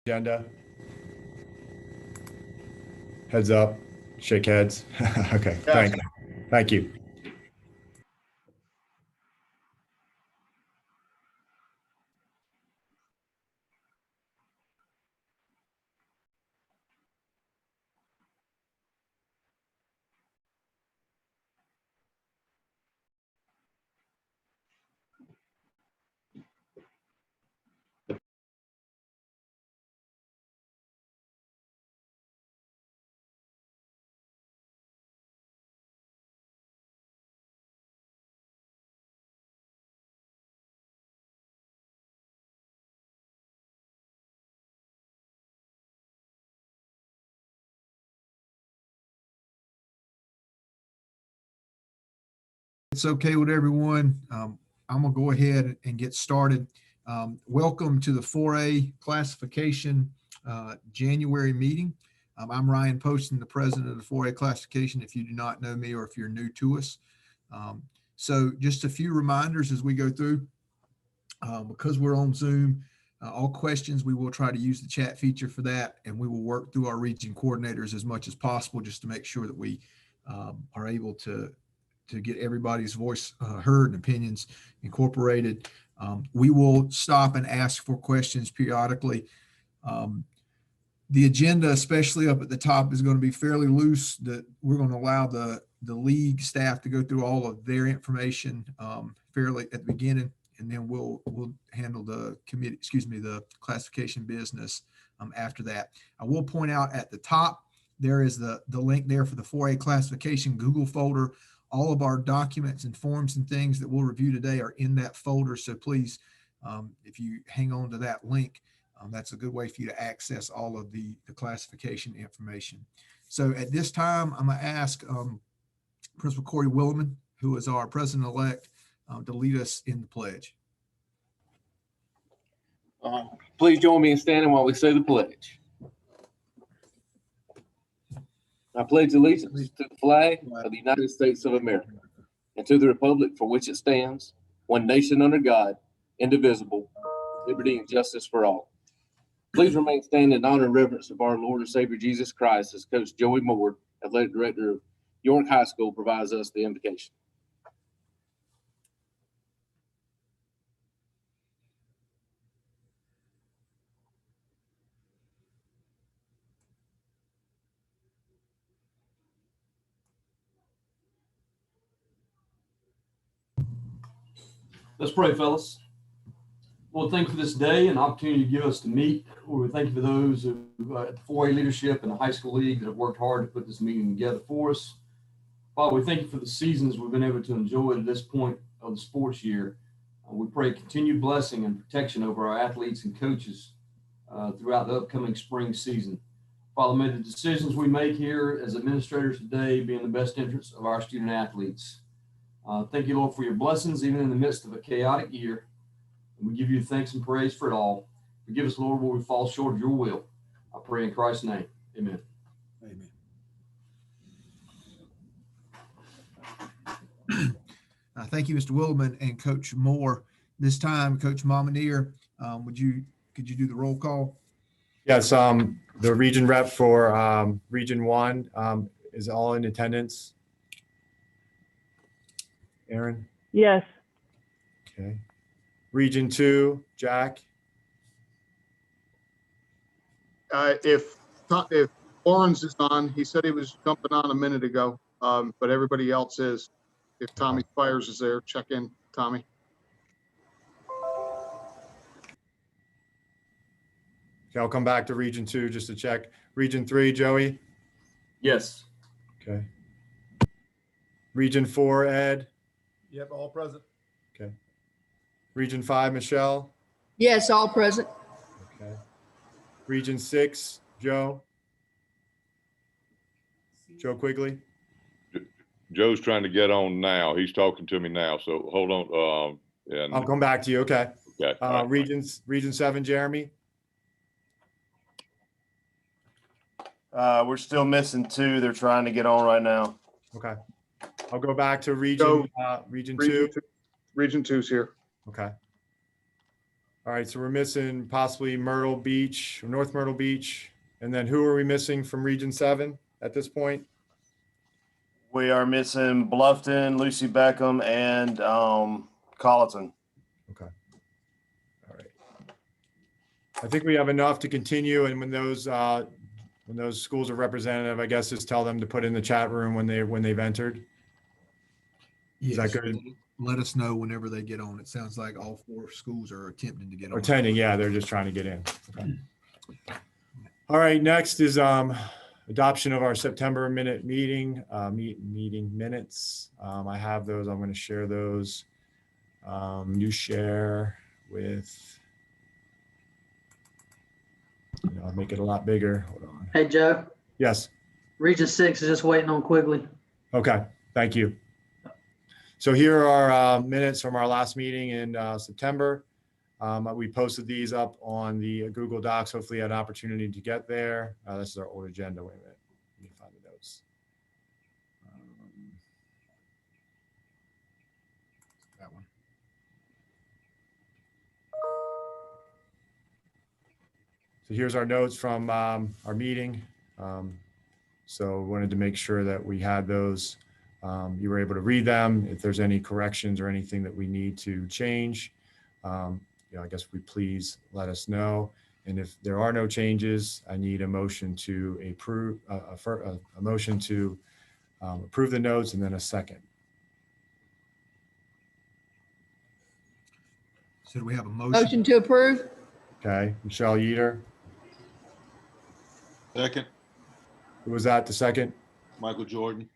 Agenda. Heads up, shake heads. Okay, Yes. thank you. It's okay with everyone. I'm going to go ahead and get started. Welcome to the 4A classification January meeting. I'm Ryan Poston, the president of the 4A classification, if you do not know me or if you're new to us. So just a few reminders as we go through. Because we're on Zoom, all questions, we will try to use the chat feature for that, and we will work through our region coordinators as much as possible just to make sure that we are able to get everybody's voice heard and opinions incorporated. We will stop and ask for questions periodically. The agenda, especially up at the top, is going to be fairly loose. That we're going to allow the league staff to go through all of their information fairly at the beginning, and then we'll handle the committee, the classification business after that. I will point out at the top, there is the link there for the 4A classification Google folder. All of our documents and forms and things that we'll review today are in that folder. So please, if you hang on to that link, that's a good way for you to access all of the classification information. So at this time, I'm going to ask Principal Corey Williman, who is our president-elect, to lead us in the pledge. Please join me in standing while we say the pledge. I pledge allegiance to the flag of the United States of America and to the republic for which it stands, one nation under God, indivisible, liberty and justice for all. Please remain standing in honor and reverence of our Lord and Savior Jesus Christ as Coach Joey Moore, athletic director of York High School, provides us the invocation. Let's pray, fellas. Lord, thank you for this day and opportunity to give us to meet. Lord, we thank you for those who at the 4A leadership and the high school league that have worked hard to put this meeting together for us. Father, we thank you for the seasons we've been able to enjoy at this point of the sports year. We pray continued blessing and protection over our athletes and coaches throughout the upcoming spring season. Father, may the decisions we make here as administrators today be in the best interest of our student athletes. Thank you, Lord, for your blessings, even in the midst of a chaotic year. And we give you thanks and praise for it all. Forgive us, Lord, where we fall short of your will. I pray in Christ's name. Amen. Amen. Thank you, Mr. Williman and Coach Moore. This time, Coach Momonier, could you do the roll call? Yes, the region rep for Region 1 is all in attendance. Aaron? Yes. Okay. Region 2, Jack? If Lawrence is on, he said he was jumping on a minute ago, but everybody else is. If Tommy Spires is there, check in, Tommy. Okay, I'll come back to Region 2 just to check. Region 3, Joey? Yes. Okay. Region 4, Ed? Yep, all present. Okay. Region 5, Michelle? Yes, all present. Okay. Region 6, Joe? Joe Quigley? Joe's trying to get on now. He's talking to me now, so hold on. And I'll come back to you. Okay. okay. Region 7, Jeremy? We're still missing 2. They're trying to get on right now. Okay. I'll go back to Region 2. Region 2's here. Okay. All right, so we're missing possibly Myrtle Beach, or North Myrtle Beach. And then who are we missing from Region 7 at this point? We are missing Bluffton, Lucy Beckham, and Colleton. Okay. All right. I think we have enough to continue, and when those schools are representative, I guess just tell them to put in the chat room when they've entered. Is that Yes. good? Let us know whenever they get on. It sounds like all 4 schools are attempting to get on. Attending, yeah, they're just trying to get in. Okay. All right, next is adoption of our September meeting minutes. I have those. I'm going to share those. New share with. I'll make it a lot bigger. Hold on. Hey, Joe, Yes. Region 6 is just waiting on Quigley. Okay. Thank you. So here are minutes from our last meeting in September. We posted these up on the Google Docs. Hopefully you had an opportunity to get there. This is our old agenda. Wait a minute. Let me find the notes. That one. So here's our notes from our meeting. So wanted to make sure that we had those. You were able to read them. If there's any corrections or anything that we need to change, I guess we please let us know. And if there are no changes, I need a motion to approve, a motion to approve the notes, and then a second. So do we have a motion? Motion to approve? Okay, Michelle Yeater. Second, Who was that, the second? Michael Jordan.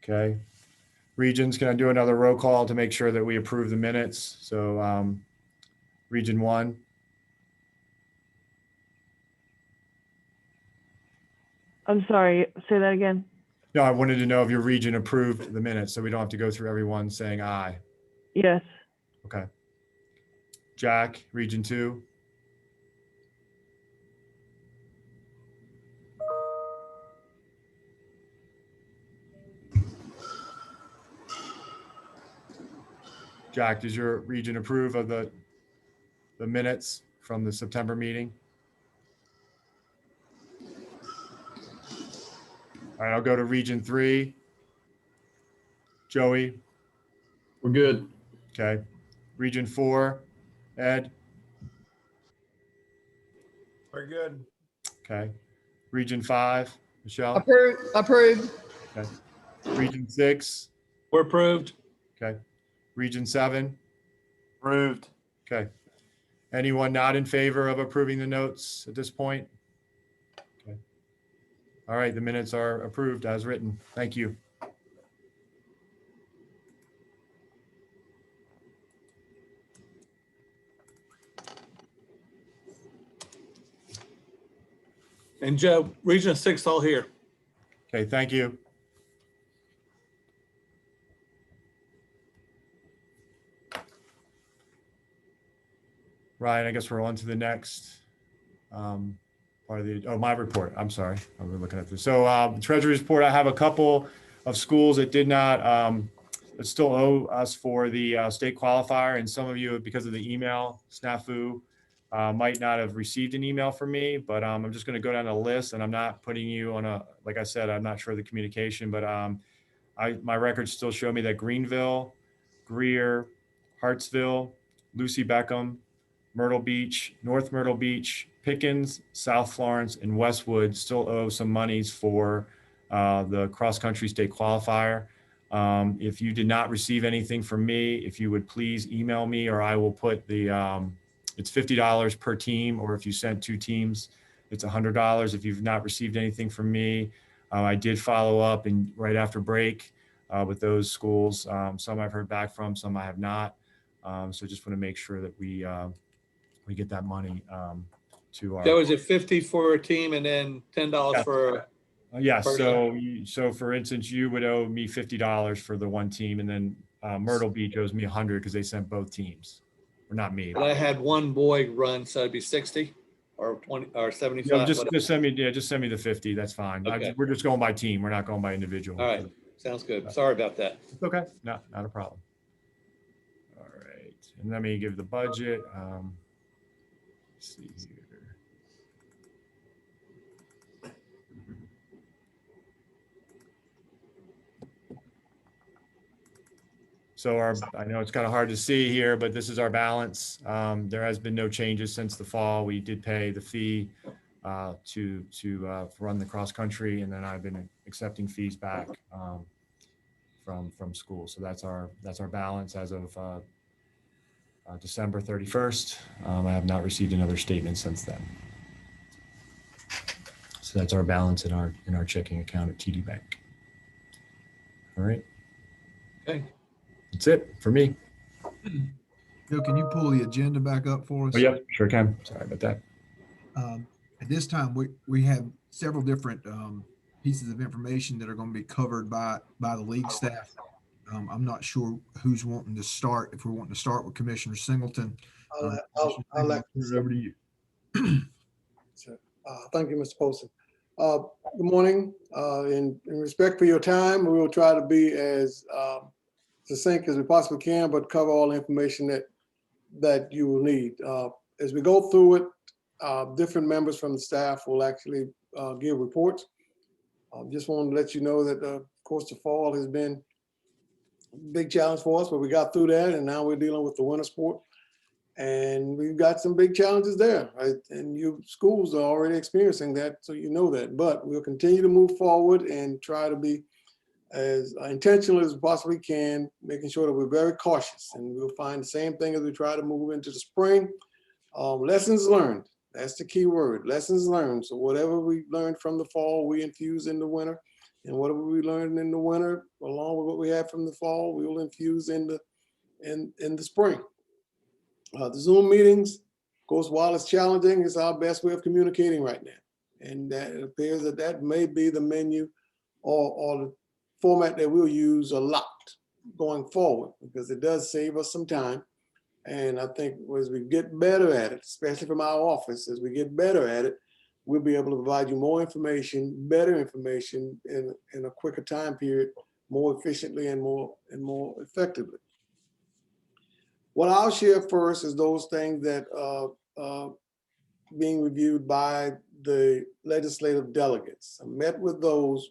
Okay. Regions, can I do another roll call to make sure that we approve the minutes? So Region 1. I'm sorry, say that again. No, I wanted to know if your region approved the minutes, so we don't have to go through everyone saying aye. Yes, Okay. Jack, Region 2. Jack, does your region approve of the minutes from the September meeting? All right, I'll go to Region 3. Joey, We're good. okay. Region 4, Ed, Very good. okay. Region 5, Michelle, Approved. Region 6, We're approved. okay. Region 7, Approved. okay. Anyone not in favor of approving the notes at this point? Okay. All right, the minutes are approved as written. Thank you. And Joe, Region 6 all here. Okay, thank you. Ryan, I guess we're on to the next part of the, my report. I'm sorry. I'm looking at this. So Treasury report, I have a couple of schools that did not, that still owe us for the state qualifier. And some of you, because of the email snafu, might not have received an email from me, but I'm just going to go down the list, and I'm not putting you on a, like I said, I'm not sure of the communication, but my records still show me that Greenville, Greer, Hartsville, Lucy Beckham, Myrtle Beach, North Myrtle Beach, Pickens, South Florence, and Westwood still owe some monies for the cross-country state qualifier. If you did not receive anything from me, if you would please email me, or I will put the, it's $50 per team, or if you sent 2 teams, it's $100. If you've not received anything from me, I did follow up and right after break with those schools. Some I've heard back from, some I have not. So just want to make sure that we get that money to our. Joe, is it 50 for a team and then $10 Yeah. for? Yes. person? So for instance, you would owe me $50 for the one team, and then Myrtle Beach owes me $100 because they sent both teams, or not me. But I had one boy run, so it'd be 60 or 20 or 75. Yeah, just whatever. send me, just send me the 50. That's fine. Okay. We're just going by team. We're not going by individual. All right, sounds good. Sorry about that. It's okay. Not a problem. All right. And let me give the budget. Let's see here. So I know it's kind of hard to see here, but this is our balance. There has been no changes since the fall. We did pay the fee to run the cross country, and then I've been accepting fees back from school. So that's our balance as of December 31st. I have not received another statement since then. So that's our balance in our checking account at TD Bank. All right. Okay. That's it for me. Joe, can you pull the agenda back up for us? Oh, yep, sure can. Sorry about that. At this time, we have several different pieces of information that are going to be covered by the league staff. I'm not sure who's wanting to start. If we're wanting to start with Commissioner Singleton, I'll let turn it over to you. Thank you, Mr. Poston. Good morning. In respect for your time, we will try to be as succinct as we possibly can, but cover all the information that you will need. As we go through it, different members from the staff will actually give reports. Just wanted to let you know that, of course, the fall has been a big challenge for us, but we got through that, and now we're dealing with the winter sport. And we've got some big challenges there, right? And you schools are already experiencing that, so you know that. But we'll continue to move forward and try to be as intentional as we possibly can, making sure that we're very cautious. And we'll find the same thing as we try to move into the spring. Lessons learned. That's the key word, lessons learned. So whatever we learned from the fall, we infuse in the winter. And whatever we learned in the winter, along with what we had from the fall, we will infuse in the spring. The Zoom meetings, of course, while it's challenging, it's our best way of communicating right now. And that it appears that may be the menu or the format that we'll use a lot going forward, because it does save us some time. And I think as we get better at it, especially from our office, as we get better at it, we'll be able to provide you more information, better information in a quicker time period, more efficiently and more effectively. What I'll share first is those things that are being reviewed by the legislative delegates. I met with those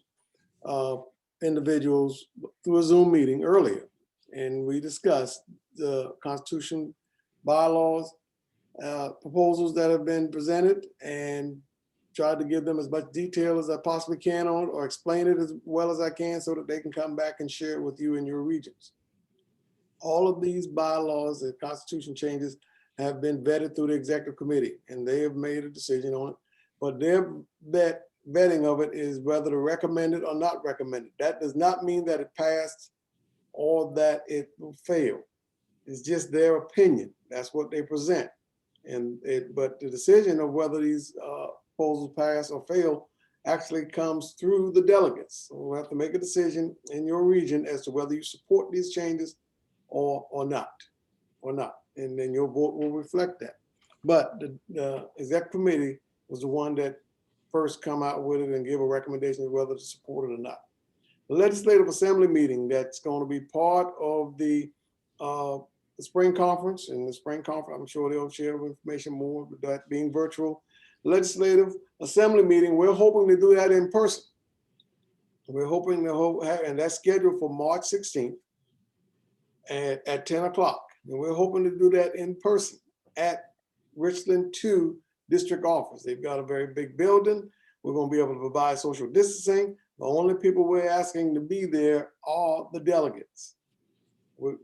individuals through a Zoom meeting earlier, and we discussed the Constitution, bylaws, proposals that have been presented, and tried to give them as much detail as I possibly can on it, or explain it as well as I can so that they can come back and share it with you in your regions. All of these bylaws and Constitution changes have been vetted through the executive committee, and they have made a decision on it. But their vetting of it is whether to recommend it or not recommend it. That does not mean that it passed or that it will fail. It's just their opinion. That's what they present. But the decision of whether these proposals pass or fail actually comes through the delegates. So we'll have to make a decision in your region as to whether you support these changes or not. And then your vote will reflect that. But the exec committee was the one that first come out with it and give a recommendation of whether to support it or not. The Legislative Assembly meeting that's going to be part of the spring conference, and the spring conference, I'm sure they'll share information more, but that being virtual. Legislative Assembly meeting, we're hoping to do that in person. We're hoping to and that's scheduled for March 16th at 10 o'clock. And we're hoping to do that in person at Richland 2 district office. They've got a very big building. We're going to be able to provide social distancing. The only people we're asking to be there are the delegates. We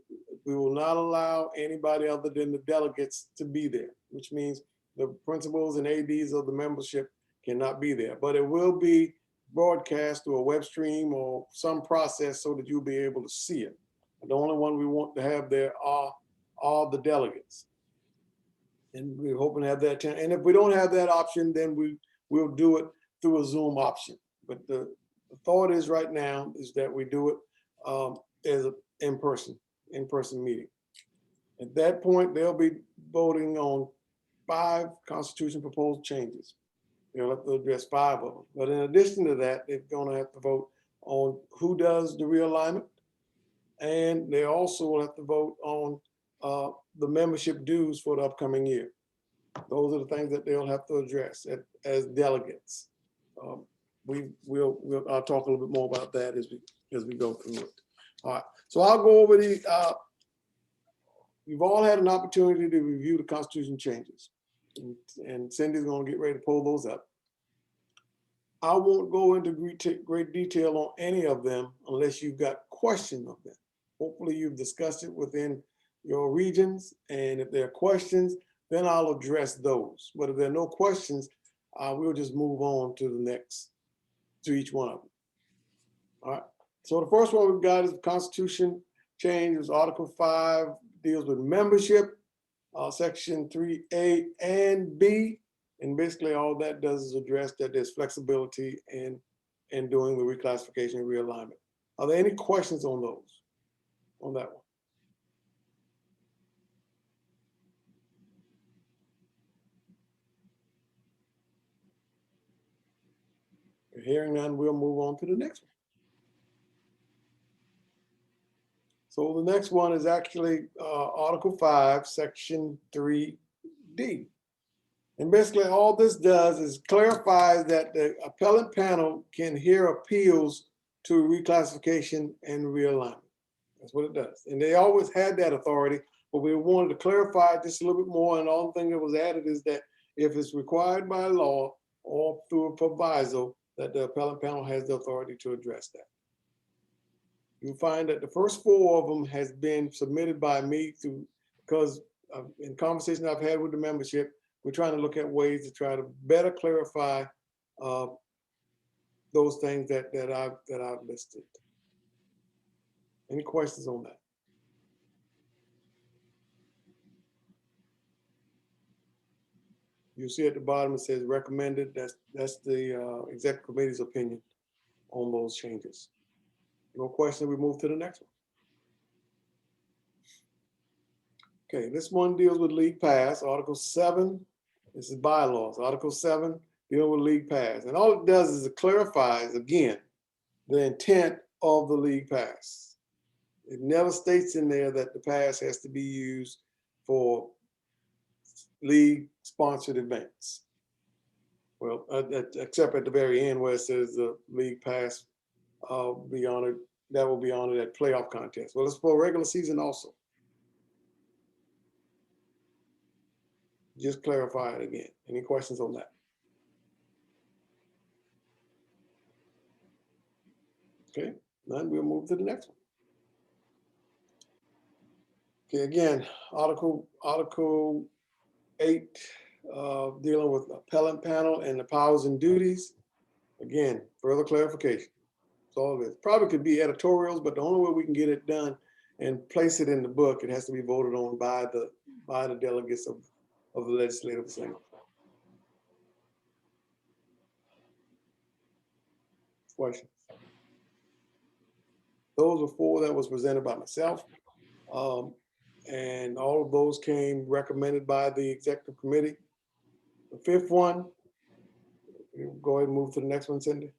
will not allow anybody other than the delegates to be there, which means the principals and ADs of the membership cannot be there. But it will be broadcast through a web stream or some process so that you'll be able to see it. The only one we want to have there are the delegates. And we're hoping to have that. And if we don't have that option, then we'll do it through a Zoom option. But the thought is right now is that we do it as an in-person meeting. At that point, they'll be voting on 5 Constitution proposed changes. They'll have to address 5 of them. But in addition to that, they're going to have to vote on who does the realignment. And they also will have to vote on the membership dues for the upcoming year. Those are the things that they'll have to address as delegates. I'll talk a little bit more about that as we go through it. All right, so I'll go over you've all had an opportunity to review the Constitution changes, and Cindy's gonna get ready to pull those up. I won't go into great detail on any of them unless you've got questions of them. Hopefully you've discussed it within your regions, and if there are questions, then I'll address those. But if there are no questions, we'll just move on to each one of them. All right, so the first one we've got is the Constitution change. Is Article 5, deals with membership, Section 3A and B. And basically all that does is address that there's flexibility in doing the reclassification and realignment. Are there any questions on that one? Hearing none, we'll move on to the next one. So the next one is actually Article 5, Section 3D. And basically all this does is clarifies that the appellate panel can hear appeals to reclassification and realignment. That's what it does. And they always had that authority, but we wanted to clarify just a little bit more. And all the thing that was added is that if it's required by law or through a proviso, that the appellate panel has the authority to address that. You'll find that the first 4 of them has been submitted by me because in conversations I've had with the membership, we're trying to look at ways to try to better clarify those things that I've listed. Any questions on that? You see at the bottom, it says recommended. That's the executive committee's opinion on those changes. No question, we move to the next one. Okay, this one deals with league pass, Article 7. This is bylaws, Article 7, dealing with league pass. And all it does is it clarifies, again, the intent of the league pass. It never states in there that the pass has to be used for league-sponsored events. Well, except at the very end where it says the league pass be honored, that will be honored at playoff contests. Well, it's for regular season also. Just clarify it again. Any questions on that? Okay, none, we'll move to the next one. Okay, again, Article 8, dealing with appellant panel and the powers and duties. Again, further clarification. That's all it is. Probably could be editorials, but the only way we can get it done and place it in the book, it has to be voted on by the delegates of the Legislative Assembly. Questions? Those were 4 that was presented by myself. And all of those came recommended by the executive committee. The 5th one, we'll go ahead and move to the next one, Cindy.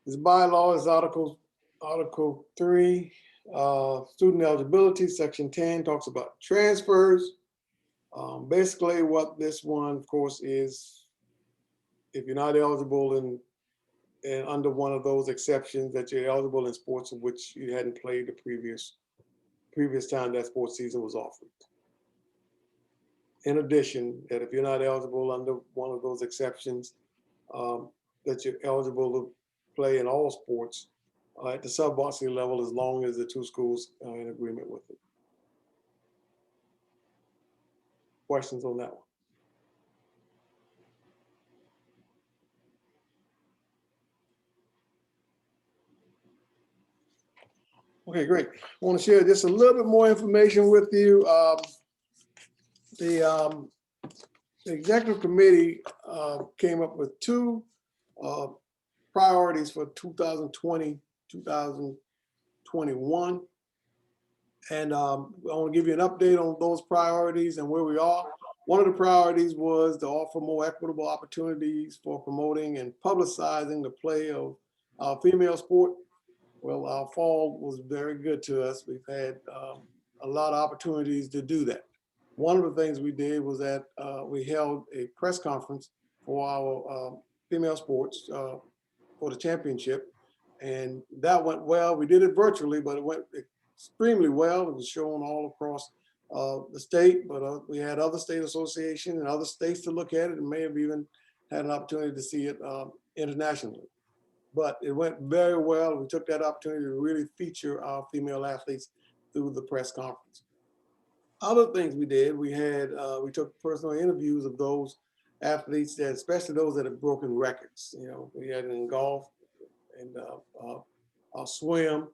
This bylaw is Article 3, student eligibility, Section 10 talks about transfers. Basically what this one, of course, is if you're not eligible and under one of those exceptions that you're eligible in sports of which you hadn't played the previous time that sports season was offered. In addition, that if you're not eligible under one of those exceptions, that you're eligible to play in all sports at the sub-varsity level as long as the 2 schools are in agreement with it. Questions on that one? Okay, great. I want to share just a little bit more information with you. The executive committee came up with 2 priorities for 2020, 2021. And I want to give you an update on those priorities and where we are. One of the priorities was to offer more equitable opportunities for promoting and publicizing the play of female sport. Well, our fall was very good to us. We've had a lot of opportunities to do that. One of the things we did was that we held a press conference for our female sports for the championship. And that went well. We did it virtually, but it went extremely well. It was shown all across the state, but we had other state associations and other states to look at it, and may have even had an opportunity to see it internationally. But it went very well. We took that opportunity to really feature our female athletes through the press conference. Other things we did, we took personal interviews of those athletes that, especially those that have broken records. You know, we had it in golf and swim,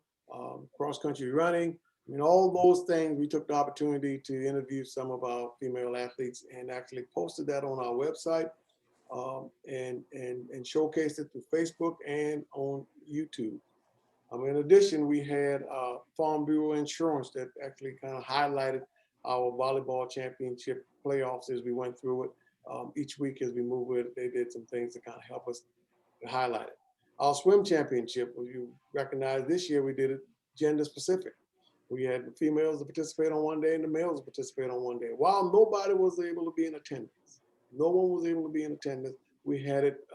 cross country running. I mean, all those things, we took the opportunity to interview some of our female athletes and actually posted that on our website and showcased it through Facebook and on YouTube. In addition, we had Farm Bureau Insurance that actually kind of highlighted our volleyball championship playoffs as we went through it. Each week as we moved with it, they did some things to kind of help us to highlight it. Our swim championship, as you recognize, this year we did it gender specific. We had the females to participate on one day and the males to participate on one day. While nobody was able to be in attendance, no one was able to be in attendance, we had it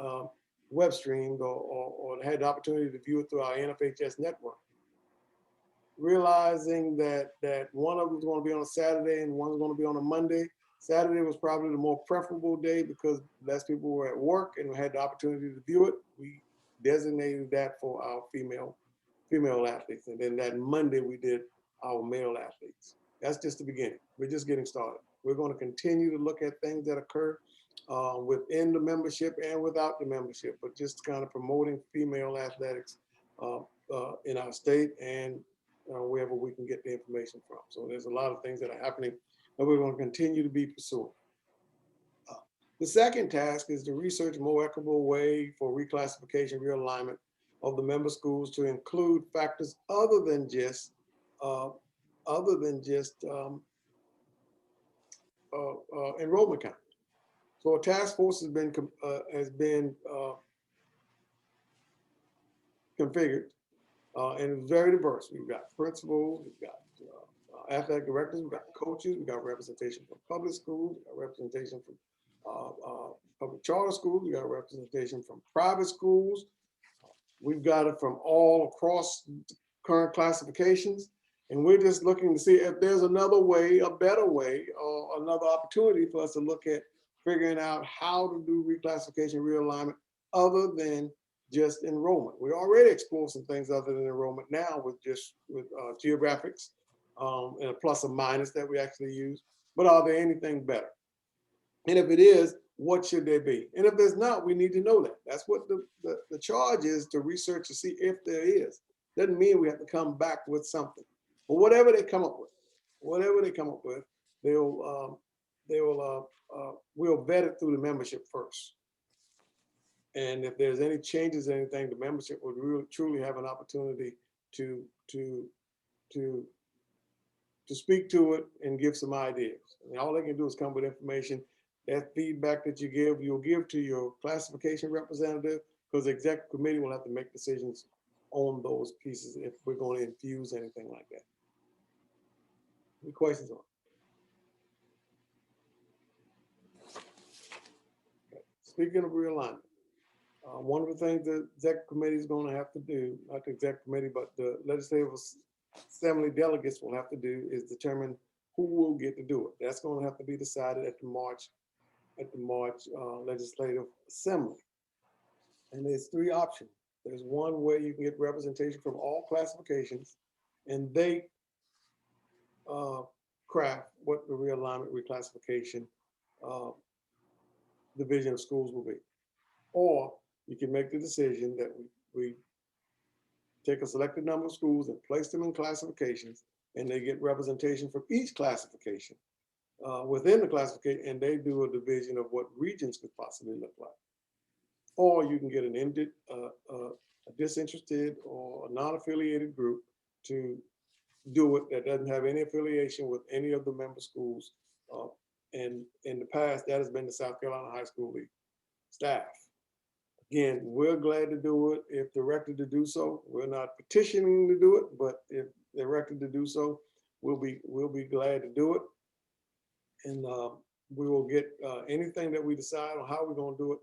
web streamed or had the opportunity to view it through our NFHS network. Realizing that one of them was going to be on a Saturday and one was going to be on a Monday. Saturday was probably the more preferable day because less people were at work and we had the opportunity to view it. We designated that for our female athletes. And then that Monday we did our male athletes. That's just the beginning. We're just getting started. We're going to continue to look at things that occur within the membership and without the membership, but just kind of promoting female athletics in our state and wherever we can get the information from. So there's a lot of things that are happening that we're going to continue to be pursuing. The second task is to research a more equitable way for reclassification, realignment of the member schools to include factors other than just enrollment count. So a task force has been configured, and it's very diverse. We've got principals, we've got athletic directors, we've got coaches, we've got representation from public schools, we've got representation from public charter schools, we've got representation from private schools. We've got it from all across current classifications. And we're just looking to see if there's another way, a better way, or another opportunity for us to look at figuring out how to do reclassification, realignment, other than just enrollment. We already explore some things other than enrollment now with geographics and a plus or minus that we actually use. But are there anything better? And if it is, what should there be? And if there's not, we need to know that. That's what the charge is, to research to see if there is. Doesn't mean we have to come back with something. But whatever they come up with, we'll vet it through the membership first. And if there's any changes in anything, the membership would really truly have an opportunity to speak to it and give some ideas. And all they can do is come with information. That feedback that you give, you'll give to your classification representative, because the executive committee will have to make decisions on those pieces if we're going to infuse anything like that. Any questions on it? Okay. Speaking of realignment, one of the things the executive committee is going to have to do, not the executive committee, but the legislative assembly delegates will have to do, is determine who will get to do it. That's going to have to be decided at the March legislative assembly. And there's three options. There's one where you can get representation from all classifications, and they craft what the realignment, reclassification division of schools will be. Or you can make the decision that we take a selected number of schools and place them in classifications, and they get representation from each classification within the classification, and they do a division of what regions could possibly look like. Or you can get a disinterested or a non-affiliated group to do it that doesn't have any affiliation with any of the member schools. And in the past, that has been the South Carolina High School League staff. Again, we're glad to do it if directed to do so. We're not petitioning to do it, but if directed to do so, we'll be glad to do it. And we will get anything that we decide on how we're gonna do it,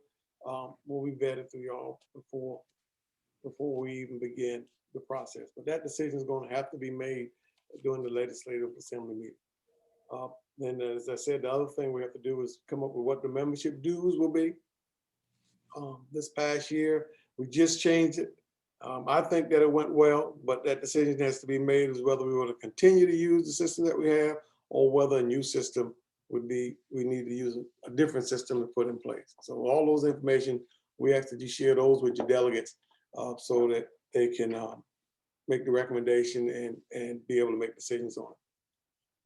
will be vetted through y'all before we even begin the process. But that decision is gonna have to be made during the legislative assembly meeting. Then, as I said, the other thing we have to do is come up with what the membership dues will be. This past year, we just changed it. I think that it went well, but that decision has to be made as whether we want to continue to use the system that we have or whether a new system would be, we need to use a different system to put in place. So all those information, we ask that you share those with your delegates so that they can make the recommendation and be able to make decisions on it.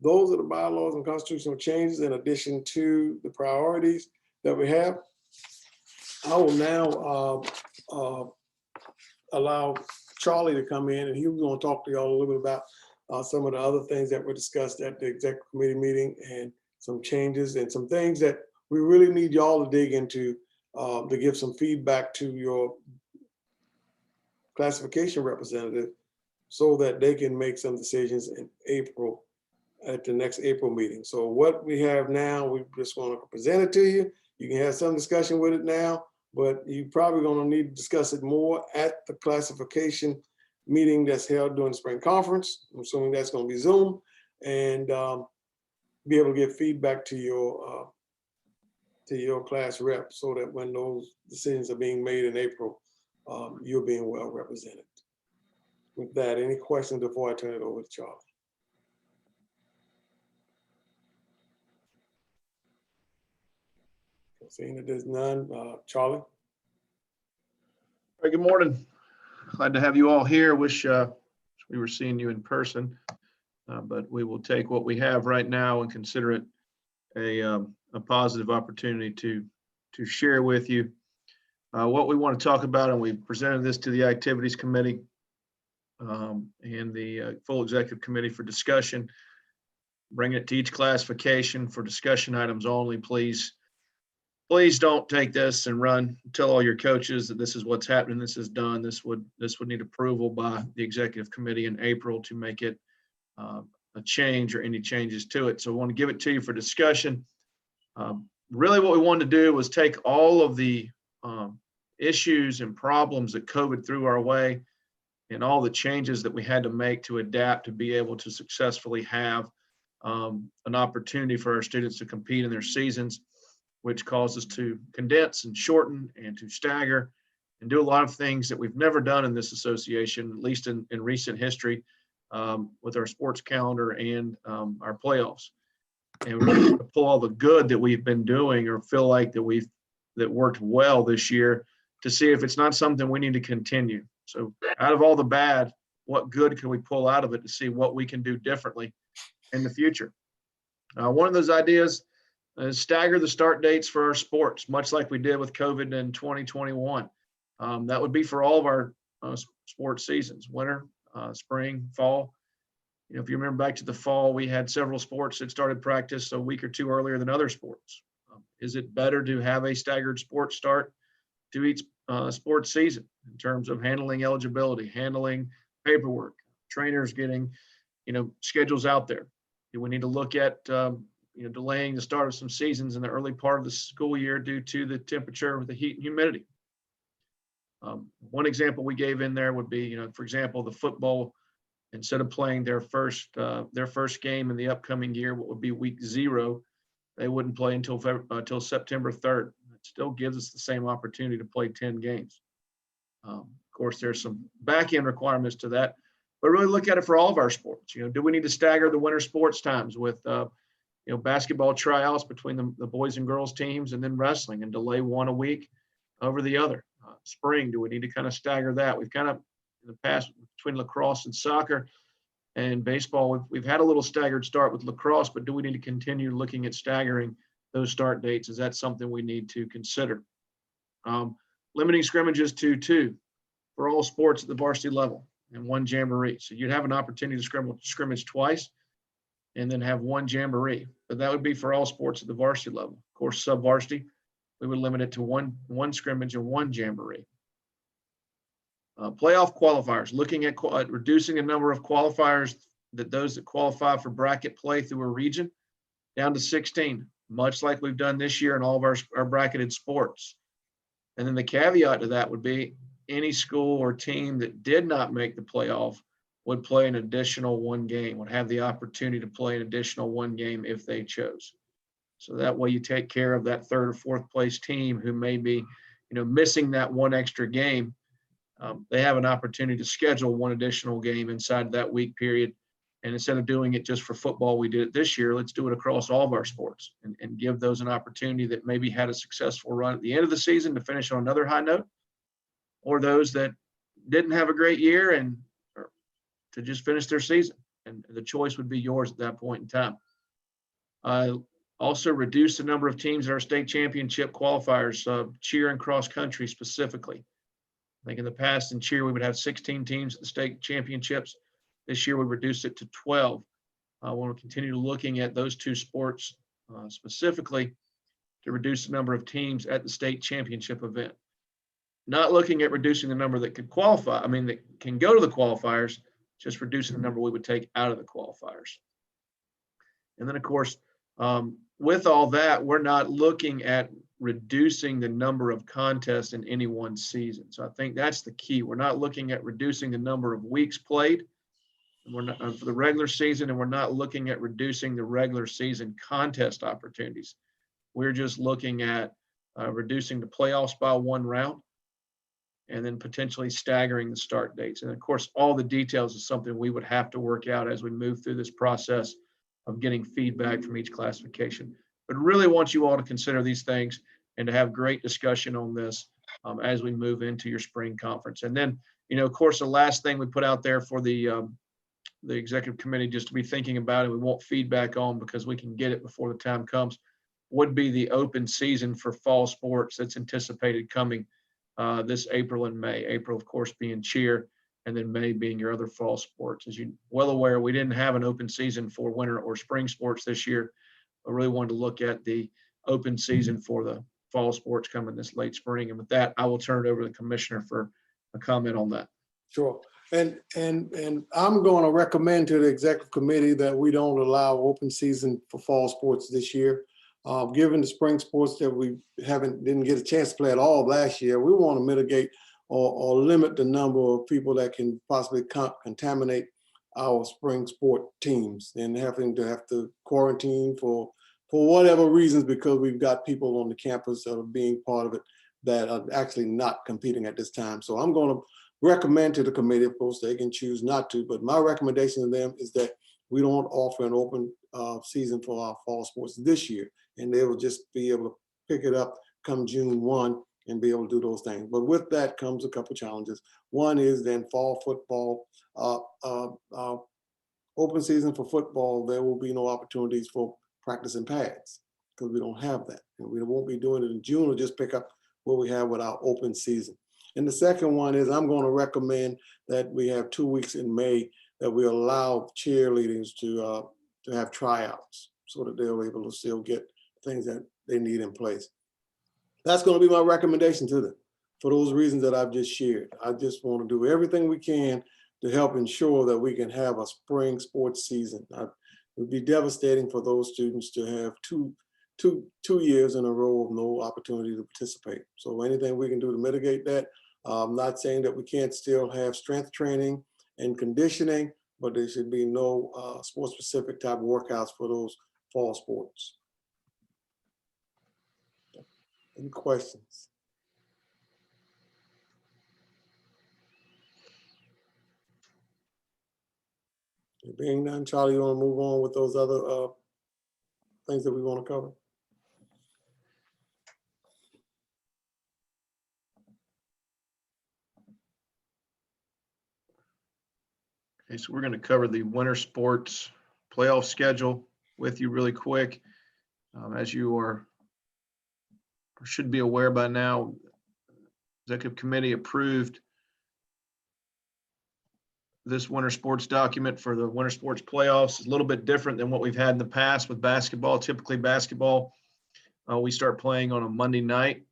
Those are the bylaws and constitutional changes in addition to the priorities that we have. I will now allow Charlie to come in, and he was going to talk to y'all a little bit about some of the other things that were discussed at the executive committee meeting and some changes and some things that we really need y'all to dig into to give some feedback to your classification representative so that they can make some decisions in April at the next April meeting. So what we have now, we just want to present it to you. You can have some discussion with it now, but you're probably going to need to discuss it more at the classification meeting that's held during the spring conference. I'm assuming that's going to be Zoom, and be able to give feedback to your class rep so that when those decisions are being made in April, you're being well represented. With that, any questions before I turn it over to Charlie? Seeing that there's none, Charlie? Good morning. Glad to have you all here. Wish we were seeing you in person, but we will take what we have right now and consider it a positive opportunity to share with you what we want to talk about. And we presented this to the Activities Committee and the full Executive Committee for discussion. Bring it to each classification for discussion items only, please. Please don't take this and run, tell all your coaches that this is what's happening, this is done. This would need approval by the Executive Committee in April to make it a change or any changes to it. So I want to give it to you for discussion. Really what we wanted to do was take all of the issues and problems that COVID threw our way and all the changes that we had to make to adapt to be able to successfully have an opportunity for our students to compete in their seasons, which caused us to condense and shorten and to stagger and do a lot of things that we've never done in this association, at least in recent history, with our sports calendar and our playoffs. And we're going to pull all the good that we've been doing or feel like that worked well this year to see if it's not something we need to continue. So out of all the bad, what good can we pull out of it to see what we can do differently in the future? One of those ideas is stagger the start dates for our sports, much like we did with COVID in 2021. That would be for all of our sports seasons, winter, spring, fall. You know, if you remember back to the fall, we had several sports that started practice a week or two earlier than other sports. Is it better to have a staggered sports start to each sports season in terms of handling eligibility, handling paperwork, trainers getting, schedules out there? Do we need to look at, delaying the start of some seasons in the early part of the school year due to the temperature with the heat and humidity? One example we gave in there would be, for example, the football, instead of playing their first game in the upcoming year, what would be week 0, they wouldn't play until September 3rd. It still gives us the same opportunity to play 10 games. Of course, there's some back-end requirements to that, but really look at it for all of our sports. Do we need to stagger the winter sports times with basketball tryouts between the boys and girls teams and then wrestling and delay one a week over the other? Spring, do we need to kind of stagger that? We've kind of, in the past, between lacrosse and soccer and baseball, we've had a little staggered start with lacrosse, but do we need to continue looking at staggering those start dates? Is that something we need to consider? Limiting scrimmages to 2 for all sports at the varsity level and 1 jamboree. So you'd have an opportunity to scrimmage twice and then have 1 jamboree, but that would be for all sports at the varsity level. Of course, sub-varsity, we would limit it to one scrimmage and one jamboree. Playoff qualifiers, looking at reducing the number of qualifiers that those that qualify for bracket play through a region down to 16, much like we've done this year in all of our bracketed sports. And then the caveat to that would be any school or team that did not make the playoff would play an additional one game, would have the opportunity to play an additional one game if they chose. So that way you take care of that third or fourth place team who may be, missing that one extra game. They have an opportunity to schedule one additional game inside that week period. And instead of doing it just for football, we did it this year, let's do it across all of our sports and give those an opportunity that maybe had a successful run at the end of the season to finish on another high note, or those that didn't have a great year and to just finish their season. And the choice would be yours at that point in time. Also reduce the number of teams in our state championship qualifiers, cheer and cross country specifically. I think in the past in cheer, we would have 16 teams at the state championships. This year, we reduced it to 12. I want to continue looking at those two sports specifically to reduce the number of teams at the state championship event. Not looking at reducing the number that could qualify, that can go to the qualifiers, just reducing the number we would take out of the qualifiers. And then, of course, with all that, we're not looking at reducing the number of contests in any one season. So I think that's the key. We're not looking at reducing the number of weeks played. We're not for the regular season, and we're not looking at reducing the regular season contest opportunities. We're just looking at reducing the playoffs by one round and then potentially staggering the start dates. And of course, all the details is something we would have to work out as we move through this process of getting feedback from each classification. But really want you all to consider these things and to have great discussion on this as we move into your spring conference. And then, of course, the last thing we put out there for the executive committee just to be thinking about, and we want feedback on because we can get it before the time comes, would be the open season for fall sports that's anticipated coming this April and May. April, of course, being cheer, and then May being your other fall sports. As you're well aware, we didn't have an open season for winter or spring sports this year. I really wanted to look at the open season for the fall sports coming this late spring. And with that, I will turn it over to the commissioner for a comment on that. Sure. And I'm going to recommend to the executive committee that we don't allow open season for fall sports this year. Given the spring sports that we didn't get a chance to play at all last year, we want to mitigate or limit the number of people that can possibly contaminate our spring sport teams and having to have to quarantine for whatever reasons, because we've got people on the campus that are being part of it that are actually not competing at this time. So I'm going to recommend to the committee, of course, they can choose not to, but my recommendation to them is that we don't offer an open season for our fall sports this year, and they will just be able to pick it up come June 1 and be able to do those things. But with that comes a couple challenges. One is then fall football, open season for football, there will be no opportunities for practice in pads because we don't have that. And we won't be doing it in June, or just pick up what we have with our open season. And the second one is I'm going to recommend that we have 2 weeks in May that we allow cheerleaders to have tryouts so that they're able to still get things that they need in place. That's going to be my recommendation to them for those reasons that I've just shared. I just want to do everything we can to help ensure that we can have a spring sports season. It would be devastating for those students to have two years in a row of no opportunity to participate. So anything we can do to mitigate that. I'm not saying that we can't still have strength training and conditioning, but there should be no sport-specific type of workouts for those fall sports. Any questions? There being none, Charlie, you want to move on with those other things that we want to cover? Okay, so we're going to cover the winter sports playoff schedule with you really quick. As you are or should be aware by now, Executive Committee approved this winter sports document for the winter sports playoffs. It's a little bit different than what we've had in the past with basketball. Typically basketball we start playing on a Monday night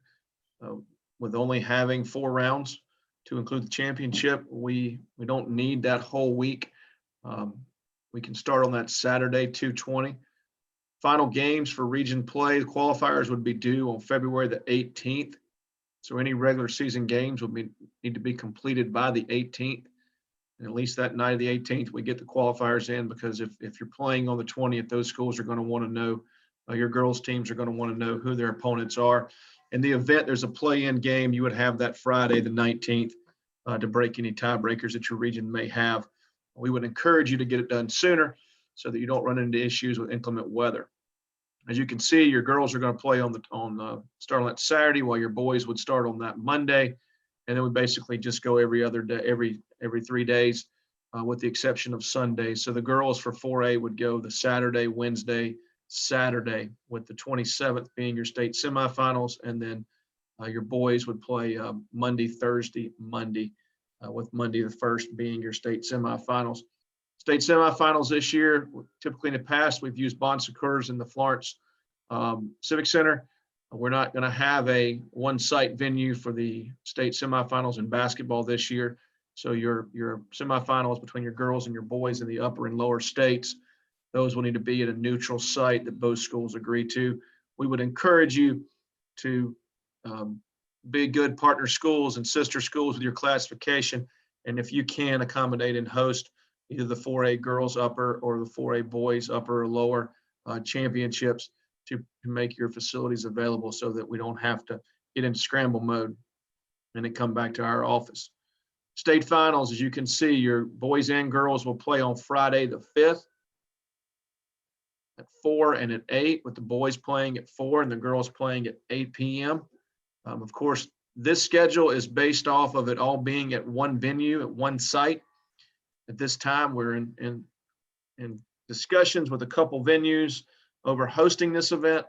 with only having 4 rounds to include the championship. We don't need that whole week. We can start on that Saturday, 2/20. Final games for region play, the qualifiers would be due on February the 18th. So any regular season games would need to be completed by the 18th. And at least that night of the 18th, we get the qualifiers in, because if you're playing on the 20th, those schools are going to want to know, your girls' teams are going to want to know who their opponents are. In the event there's a play-in game, you would have that Friday, the 19th, to break any tiebreakers that your region may have. We would encourage you to get it done sooner so that you don't run into issues with inclement weather. As you can see, your girls are going to play start on that Saturday, while your boys would start on that Monday. And then we basically just go every other day, every 3 days, with the exception of Sundays. So the girls for 4A would go the Saturday, Wednesday, Saturday, with the 27th being your state semifinals. And then your boys would play Monday, Thursday, Monday, with Monday the 1st being your state semifinals. State semifinals this year, typically in the past, we've used Bon Secours in the Florence Civic Center. We're not going to have a one-site venue for the state semifinals in basketball this year. So your semifinals between your girls and your boys in the upper and lower states, those will need to be at a neutral site that both schools agree to. We would encourage you to be good partner schools and sister schools with your classification. And if you can, accommodate and host either the 4A girls upper or the 4A boys upper or lower championships to make your facilities available, so that we don't have to get into scramble mode and then come back to our office. State finals, as you can see, your boys and girls will play on Friday the 5th at 4 and at 8, with the boys playing at 4 and the girls playing at 8 p.m. Of course, this schedule is based off of it all being at one venue, at one site. At this time, we're in discussions with a couple venues over hosting this event,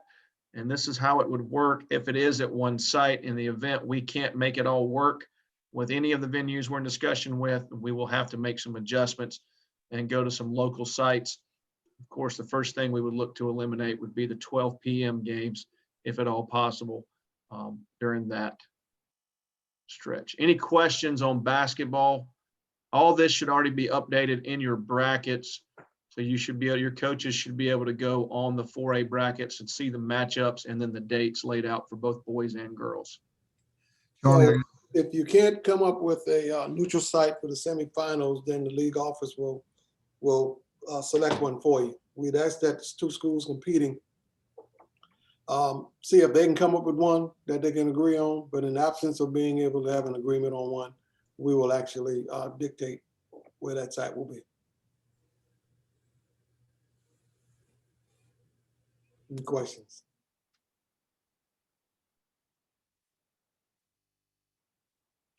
and this is how it would work if it is at one site. In the event we can't make it all work with any of the venues we're in discussion with, we will have to make some adjustments and go to some local sites. Of course, the first thing we would look to eliminate would be the 12 p.m. games, if at all possible, during that stretch. Any questions on basketball? All this should already be updated in your brackets. So you should be able, your coaches should be able to go on the 4A brackets and see the matchups and then the dates laid out for both boys and girls. Charlie, If you can't come up with a neutral site for the semifinals, then the league office will select one for you. We'd ask that 2 schools competing see if they can come up with one that they can agree on. But in the absence of being able to have an agreement on one, we will actually dictate where that site will be. Any questions?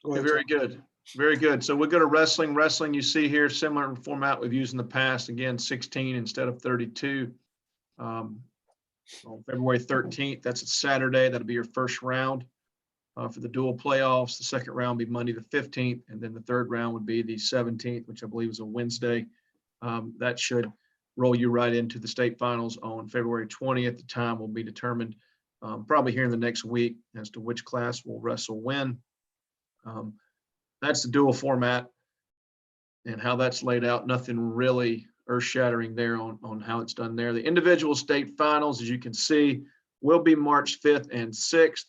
Go ahead, Very good. Very good. So we'll go to wrestling. Wrestling, you see here, similar format we've used in the past. Again, 16 instead of 32. On February 13th, that's a Saturday. That'll be your first round for the dual playoffs. The second round will be Monday the 15th, and then the third round would be the 17th, which I believe is a Wednesday. That should roll you right into the state finals on February 20th. The time will be determined probably here in the next week as to which class will wrestle when. That's the dual format and how that's laid out. Nothing really earth-shattering there on how it's done there. The individual state finals, as you can see, will be March 5th and 6th.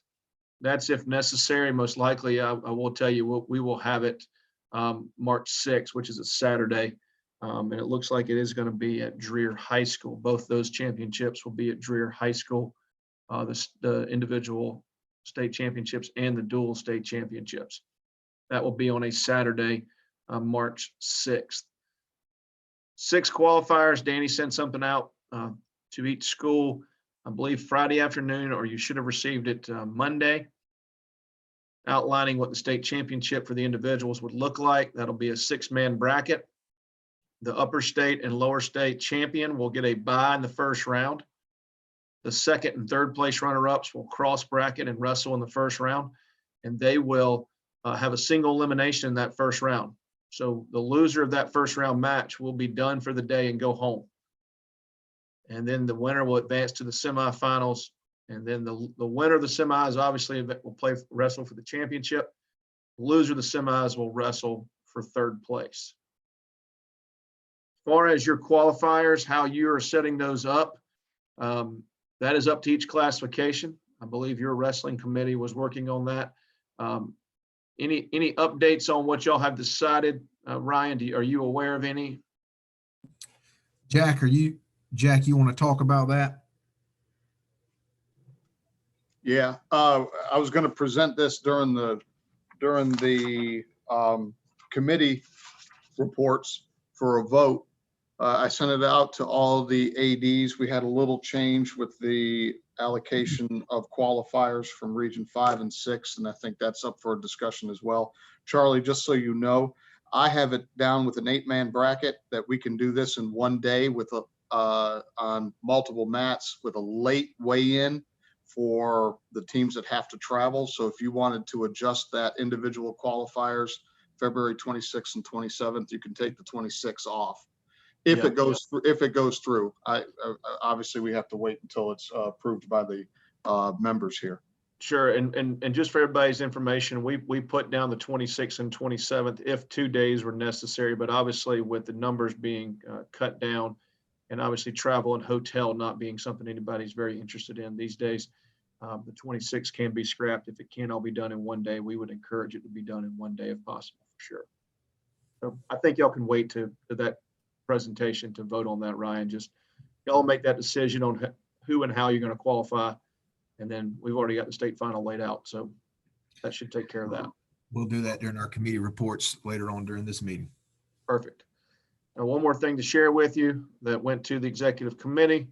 That's if necessary. Most likely, I will tell you, we will have it March 6th, which is a Saturday. And it looks like it is going to be at Dreher High School. Both those championships will be at Dreher High School, the individual state championships and the dual state championships. That will be on a Saturday, March 6th. 6 qualifiers. Danny sent something out to each school, I believe Friday afternoon, or you should have received it Monday, outlining what the state championship for the individuals would look like. That'll be a 6-man bracket. The upper state and lower state champion will get a bye in the first round. The second and third place runner-ups will cross bracket and wrestle in the first round, and they will have a single elimination in that first round. So the loser of that first round match will be done for the day and go home. And then the winner will advance to the semifinals And then the winner of the semis, obviously, that will wrestle for the championship. Loser of the semis will wrestle for third place. As far as your qualifiers, how you are setting those up, that is up to each classification. I believe your wrestling committee was working on that. Any updates on what y'all have decided? Ryan, are you aware of any? Jack, you want to talk about that? Yeah, I was going to present this during the committee reports for a vote. I sent it out to all the ADs. We had a little change with the allocation of qualifiers from Region 5 and 6, and I think that's up for a discussion as well. Charlie, just so you know, I have it down with an 8-man bracket that we can do this in one day with on multiple mats with a late weigh-in for the teams that have to travel. So if you wanted to adjust that individual qualifiers, February 26th and 27th, you can take the 26th off. If it goes through, obviously we have to wait until it's approved by the members here. Sure, and just for everybody's information, we put down the 26th and 27th if 2 days were necessary, but obviously with the numbers being cut down and obviously travel and hotel not being something anybody's very interested in these days, the 26th can be scrapped. If it can't all be done in one day, we would encourage it to be done in one day if possible, for sure. So I think y'all can wait to that presentation to vote on that, Ryan. Just y'all make that decision on who and how you're going to qualify. And then we've already got the state final laid out. So that should take care of that. We'll do that during our committee reports later on during this meeting. Perfect. Now, one more thing to share with you that went to the executive committee,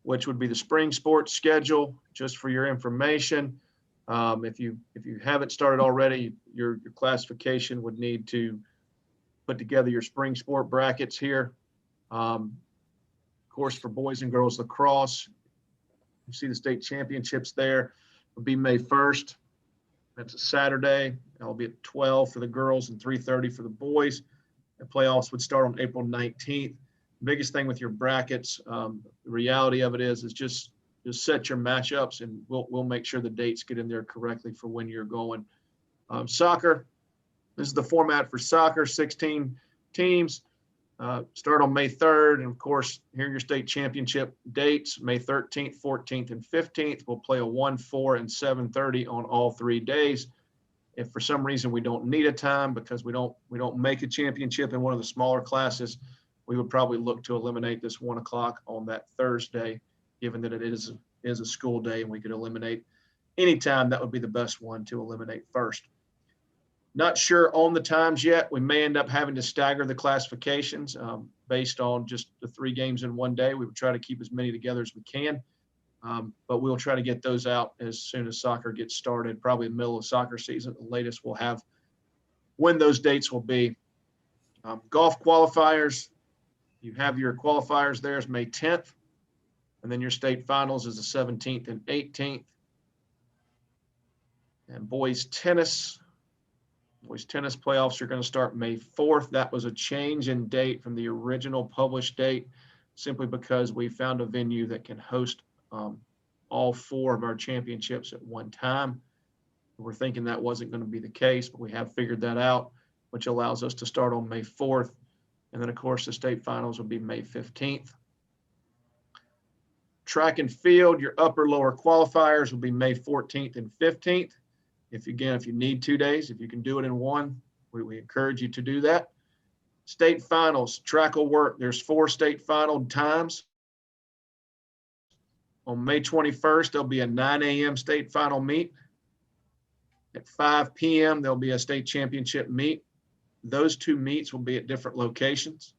which would be the spring sports schedule, just for your information. If you haven't started already, your classification would need to put together your spring sport brackets here. Of course, for boys and girls lacrosse, you see the state championships there. It'll be May 1st. That's a Saturday. That'll be at 12 for the girls and 3:30 for the boys. The playoffs would start on April 19th. The biggest thing with your brackets, the reality of it is just set your matchups, and we'll make sure the dates get in there correctly for when you're going. Soccer, this is the format for soccer, 16 teams. Start on May 3rd. And of course, here are your state championship dates, May 13th, 14th, and 15th. We'll play a 1, 4, and 7:30 on all 3 days. If for some reason we don't need a time because we don't make a championship in one of the smaller classes, we would probably look to eliminate this 1 o'clock on that Thursday, given that it is a school day and we could eliminate any time. That would be the best one to eliminate first. Not sure on the times yet. We may end up having to stagger the classifications based on just the 3 games in one day. We would try to keep as many together as we can, but we'll try to get those out as soon as soccer gets started, probably in the middle of soccer season. The latest we'll have when those dates will be. Golf qualifiers, you have your qualifiers there is May 10th, and then your state finals is the 17th and 18th. And boys tennis playoffs are going to start May 4th. That was a change in date from the original published date, simply because we found a venue that can host all 4 of our championships at one time. We're thinking that wasn't going to be the case, but we have figured that out, which allows us to start on May 4th. And then, of course, the state finals will be May 15th. Track and field, your upper lower qualifiers will be May 14th and 15th. If you need 2 days, if you can do it in one, we encourage you to do that. State finals, track will work. There's 4 state final times. On May 21st, there'll be a 9 a.m. state final meet. At 5 p.m., there'll be a state championship meet. Those 2 meets will be at different locations.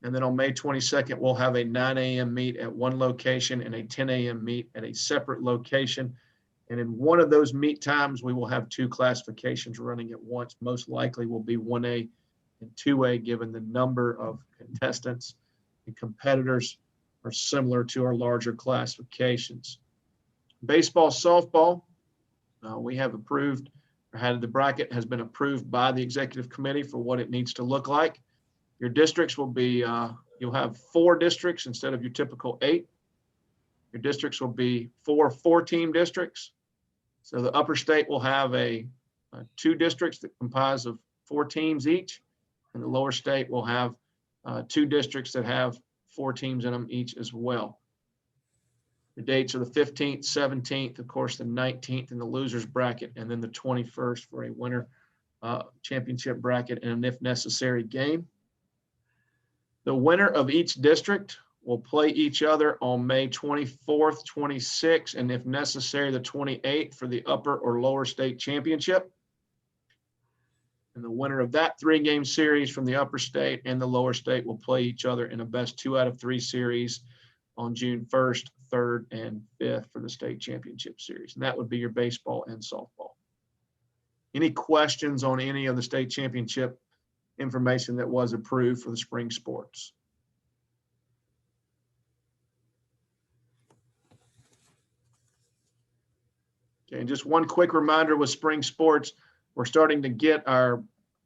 And then on May 22nd, we'll have a 9 a.m. meet at one location and a 10 a.m. meet at a separate location. And in one of those meet times, we will have 2 classifications running at once. Most likely will be 1A and 2A, given the number of contestants and competitors are similar to our larger classifications. Baseball, softball, we have approved, or had the bracket has been approved by the executive committee for what it needs to look like. Your districts will be, you'll have 4 districts instead of your typical 8. Your districts will be 4 team districts. So the upper state will have 2 districts that comprise of 4 teams each, and the lower state will have 2 districts that have 4 teams in them each as well. The dates are the 15th, 17th, of course, the 19th in the losers bracket, and then the 21st for a winner championship bracket and an if necessary game. The winner of each district will play each other on May 24th, 26th, and if necessary, the 28th for the upper or lower state championship. And the winner of that 3-game series from the upper state and the lower state will play each other in a best 2 out of 3 series on June 1st, 3rd, and 5th for the state championship series. And that would be your baseball and softball. Any questions on any of the state championship information that was approved for the spring sports? Okay, and just one quick reminder with spring sports, we're starting to get our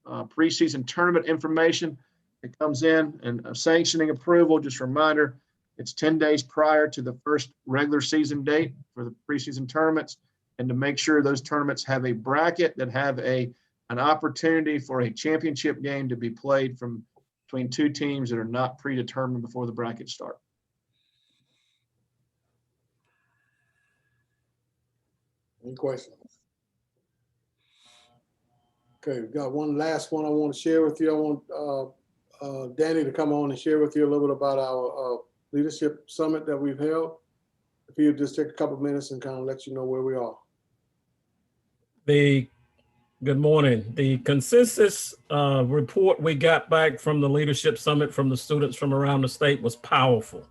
preseason tournament information. It comes in and sanctioning approval, just a reminder, it's 10 days prior to the first regular season date for the preseason tournaments. And to make sure those tournaments have a bracket that have an opportunity for a championship game to be played from between 2 teams that are not predetermined before the brackets start. Any questions? Okay, we've got one last one I want to share with you. I want Danny to come on and share with you a little bit about our leadership summit that we've held. If you just take a couple of minutes and kind of let you know where we are. Good morning. The consensus report we got back from the leadership summit from the students from around the state was powerful.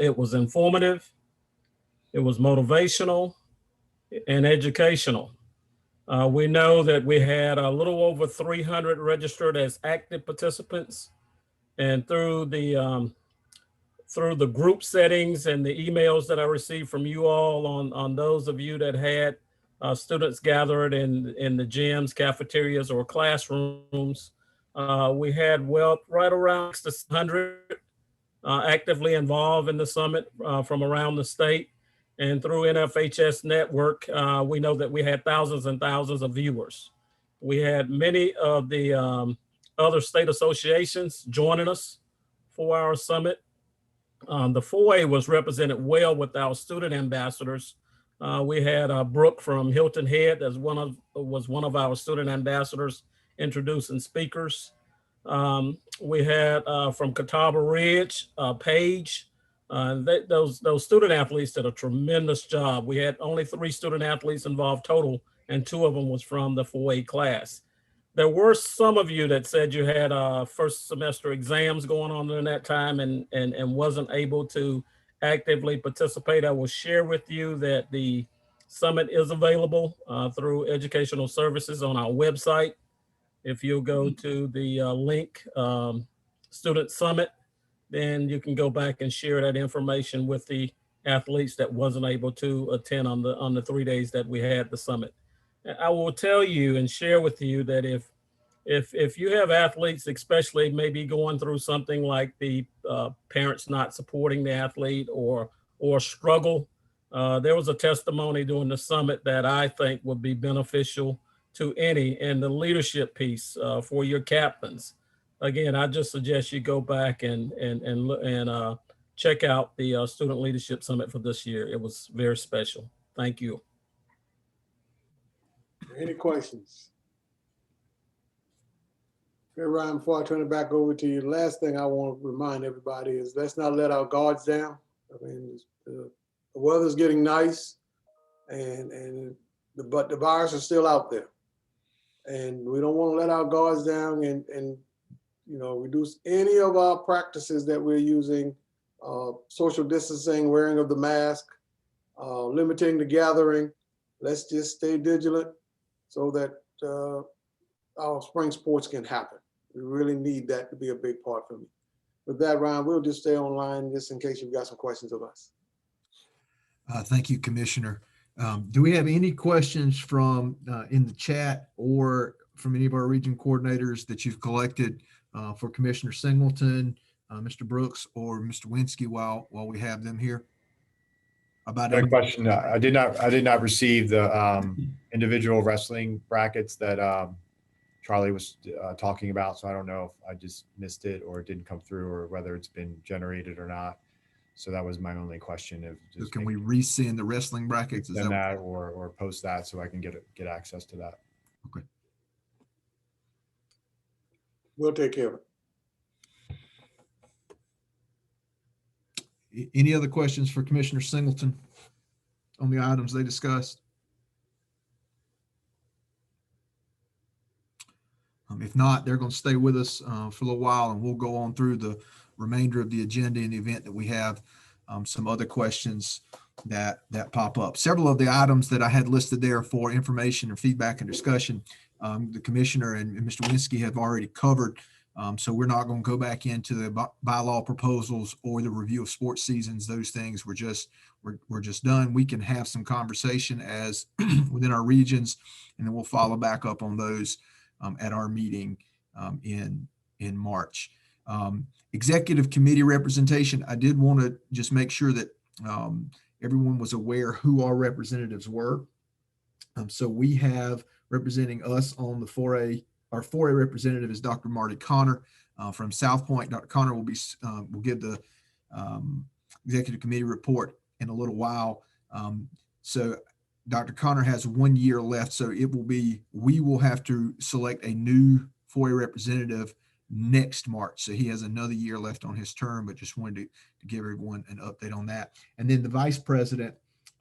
It was informative, it was motivational, and educational. We know that we had a little over 300 registered as active participants, and through the group settings and the emails that I received from you all on those of you that had students gathered in the gyms, cafeterias, or classrooms, we had right around 600 actively involved in the summit from around the state. And through NFHS Network, we know that we had thousands and thousands of viewers. We had many of the other state associations joining us for our summit. The 4A was represented well with our student ambassadors. We had Brooke from Hilton Head as was one of our student ambassadors introducing speakers. We had from Catawba Ridge, Paige. Those student athletes did a tremendous job. We had only 3 student athletes involved total, and 2 of them was from the 4A class. There were some of you that said you had first semester exams going on during that time and wasn't able to actively participate. I will share with you that the summit is available through educational services on our website. If you'll go to the link Student Summit, then you can go back and share that information with the athletes that wasn't able to attend on the 3 days that we had the summit. I will tell you and share with you that if you have athletes, especially maybe going through something like the parents not supporting the athlete or struggle, there was a testimony during the summit that I think would be beneficial to any, and the leadership piece for your captains. Again, I just suggest you go back and check out the Student Leadership Summit for this year. It was very special. Thank you. Any questions? Okay, Ryan, before I turn it back over to you, the last thing I want to remind everybody is let's not let our guards down. I mean, the weather's getting nice, but the virus is still out there. And we don't want to let our guards down and reduce any of our practices that we're using, social distancing, wearing of the mask, limiting the gathering. Let's just stay vigilant so that our spring sports can happen. We really need that to be a big part for me. With that, Ryan, we'll just stay online just in case you've got some questions of us. Thank you, Commissioner. Do we have any questions from in the chat or from any of our region coordinators that you've collected for Commissioner Singleton, Mr. Brooks, or Mr. Winsky while we have them here? about Good any. question. I did not receive the individual wrestling brackets that Charlie was talking about. So I don't know if I just missed it or it didn't come through or whether it's been generated or not. So that was my only question. If So just can we resend the wrestling brackets? Is send that that or post that so I can get access to that. okay? We'll take care of it. Any other questions for Commissioner Singleton on the items they discussed? If not, they're going to stay with us for a little while, and we'll go on through the remainder of the agenda in the event that we have some other questions that pop up. Several of the items that I had listed there for information and feedback and discussion, the Commissioner and Mr. Winsky have already covered. So we're not going to go back into the bylaw proposals or the review of sports seasons. Those things we're just done. We can have some conversation as within our regions, and then we'll follow back up on those at our meeting in March. Executive committee representation. I did want to just make sure that everyone was aware who our representatives were. So we have representing us on the 4A. Our 4A representative is Dr. Marty Connor from South Point. Dr. Connor will give the executive committee report in a little while. So Dr. Connor has 1 year left. So we will have to select a new 4A representative next March. So he has another year left on his term, but just wanted to give everyone an update on that. And then the vice president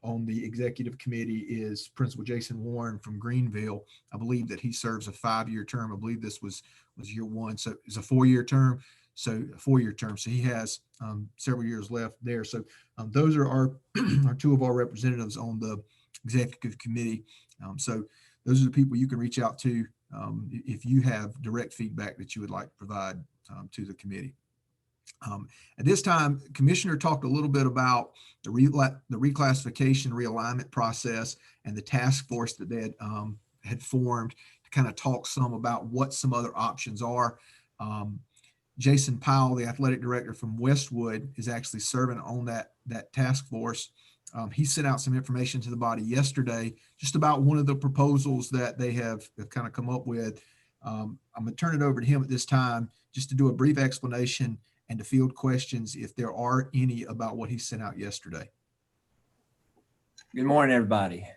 on the executive committee is Principal Jason Warren from Greenville. I believe that he serves a 5-year term. I believe this was year one. So it's a 4-year term. So a 4-year term. So he has several years left there. So those are our two of our representatives on the executive committee. So those are the people you can reach out to if you have direct feedback that you would like to provide to the committee. At this time, Commissioner talked a little bit about the reclassification realignment process and the task force that they had formed to kind of talk some about what some other options are. Jason Powell, the athletic director from Westwood, is actually serving on that task force. He sent out some information to the body yesterday just about one of the proposals that they have kind of come up with. I'm going to turn it over to him at this time just to do a brief explanation and to field questions if there are any about what he sent out yesterday. Good morning, everybody.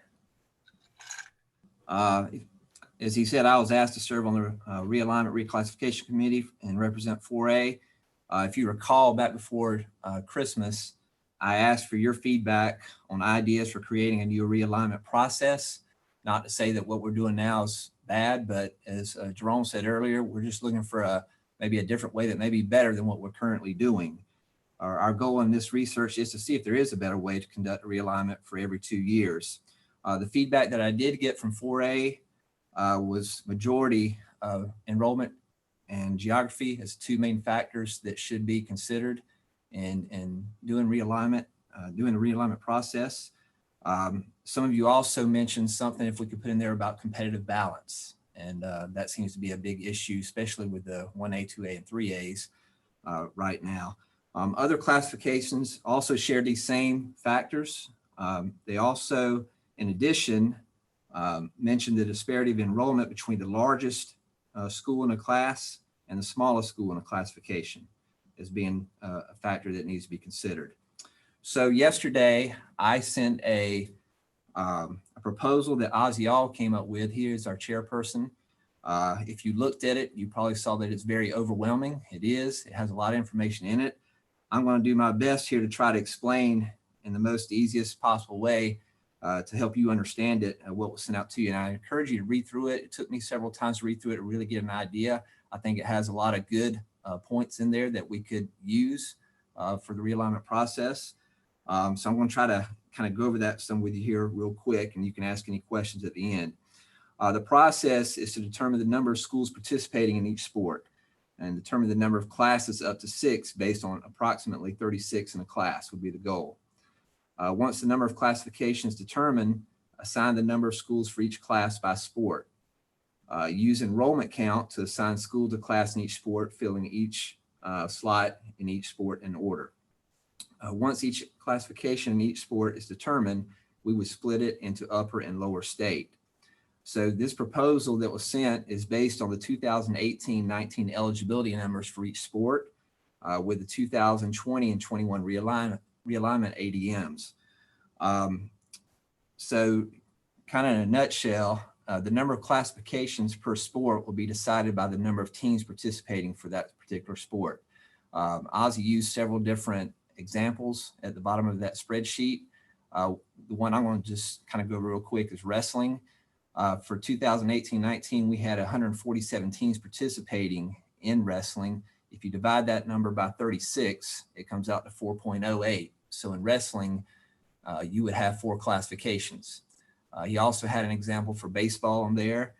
As he said, I was asked to serve on the Realignment Reclassification Committee and represent 4A. If you recall, back before Christmas, I asked for your feedback on ideas for creating a new realignment process. Not to say that what we're doing now is bad, but as Jerome said earlier, we're just looking for maybe a different way that may be better than what we're currently doing. Our goal in this research is to see if there is a better way to conduct a realignment for every 2 years. The feedback that I did get from 4A was majority of enrollment and geography as 2 main factors that should be considered in doing realignment, doing the realignment process. Some of you also mentioned something, if we could put in there, about competitive balance. And that seems to be a big issue, especially with the 1A, 2A, and 3As right now. Other classifications also share these same factors. They also, in addition, mentioned the disparity of enrollment between the largest school in a class and the smallest school in a classification as being a factor that needs to be considered. So yesterday, I sent a proposal that Ozial came up with. He is our chairperson. If you looked at it, you probably saw that it's very overwhelming. It is. It has a lot of information in it. I'm going to do my best here to try to explain in the most easiest possible way to help you understand it, what was sent out to you. And I encourage you to read through it. It took me several times to read through it to really get an idea. I think it has a lot of good points in there that we could use for the realignment process. So I'm going to try to kind of go over that some with you here real quick, and you can ask any questions at the end. The process is to determine the number of schools participating in each sport and determine the number of classes up to 6 based on approximately 36 in a class would be the goal. Once the number of classifications determined, assign the number of schools for each class by sport. Use enrollment count to assign school to class in each sport, filling each slot in each sport in order. Once each classification in each sport is determined, we would split it into upper and lower state. So this proposal that was sent is based on the 2018-19 eligibility numbers for each sport, with the 2020 and 21 realignment ADMs. So kind of in a nutshell, the number of classifications per sport will be decided by the number of teams participating for that particular sport. Ozzy used several different examples at the bottom of that spreadsheet. The one I'm going to just kind of go real quick is wrestling. For 2018-19, we had 147 teams participating in wrestling. If you divide that number by 36, it comes out to 4.08. So in wrestling, you would have 4 classifications. He also had an example for baseball on there.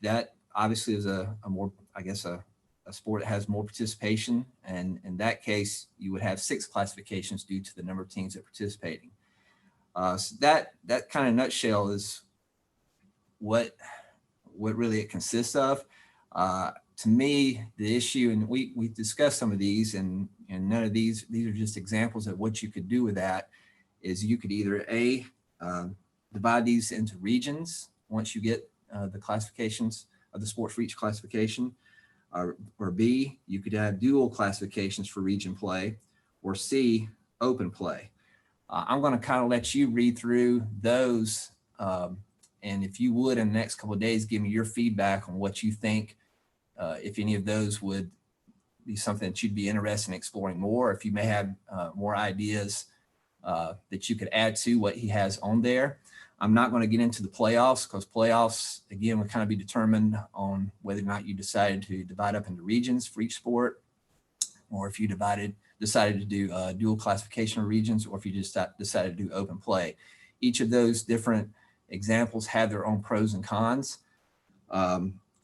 That obviously is a more, I guess, a sport that has more participation. And in that case, you would have 6 classifications due to the number of teams that are participating. So that kind of nutshell is what really it consists of. To me, the issue, and we discussed some of these, and none of these are just examples of what you could do with that, is you could either divide these into regions once you get the classifications of the sport for each classification, or B, you could have dual classifications for region play, or C, open play. I'm going to kind of let you read through those, and if you would in the next couple of days, give me your feedback on what you think, if any of those would be something that you'd be interested in exploring more, if you may have more ideas that you could add to what he has on there. I'm not going to get into the playoffs, because playoffs, again, would kind of be determined on whether or not you decided to divide up into regions for each sport, or if you decided to do dual classification of regions, or if you just decided to do open play. Each of those different examples have their own pros and cons.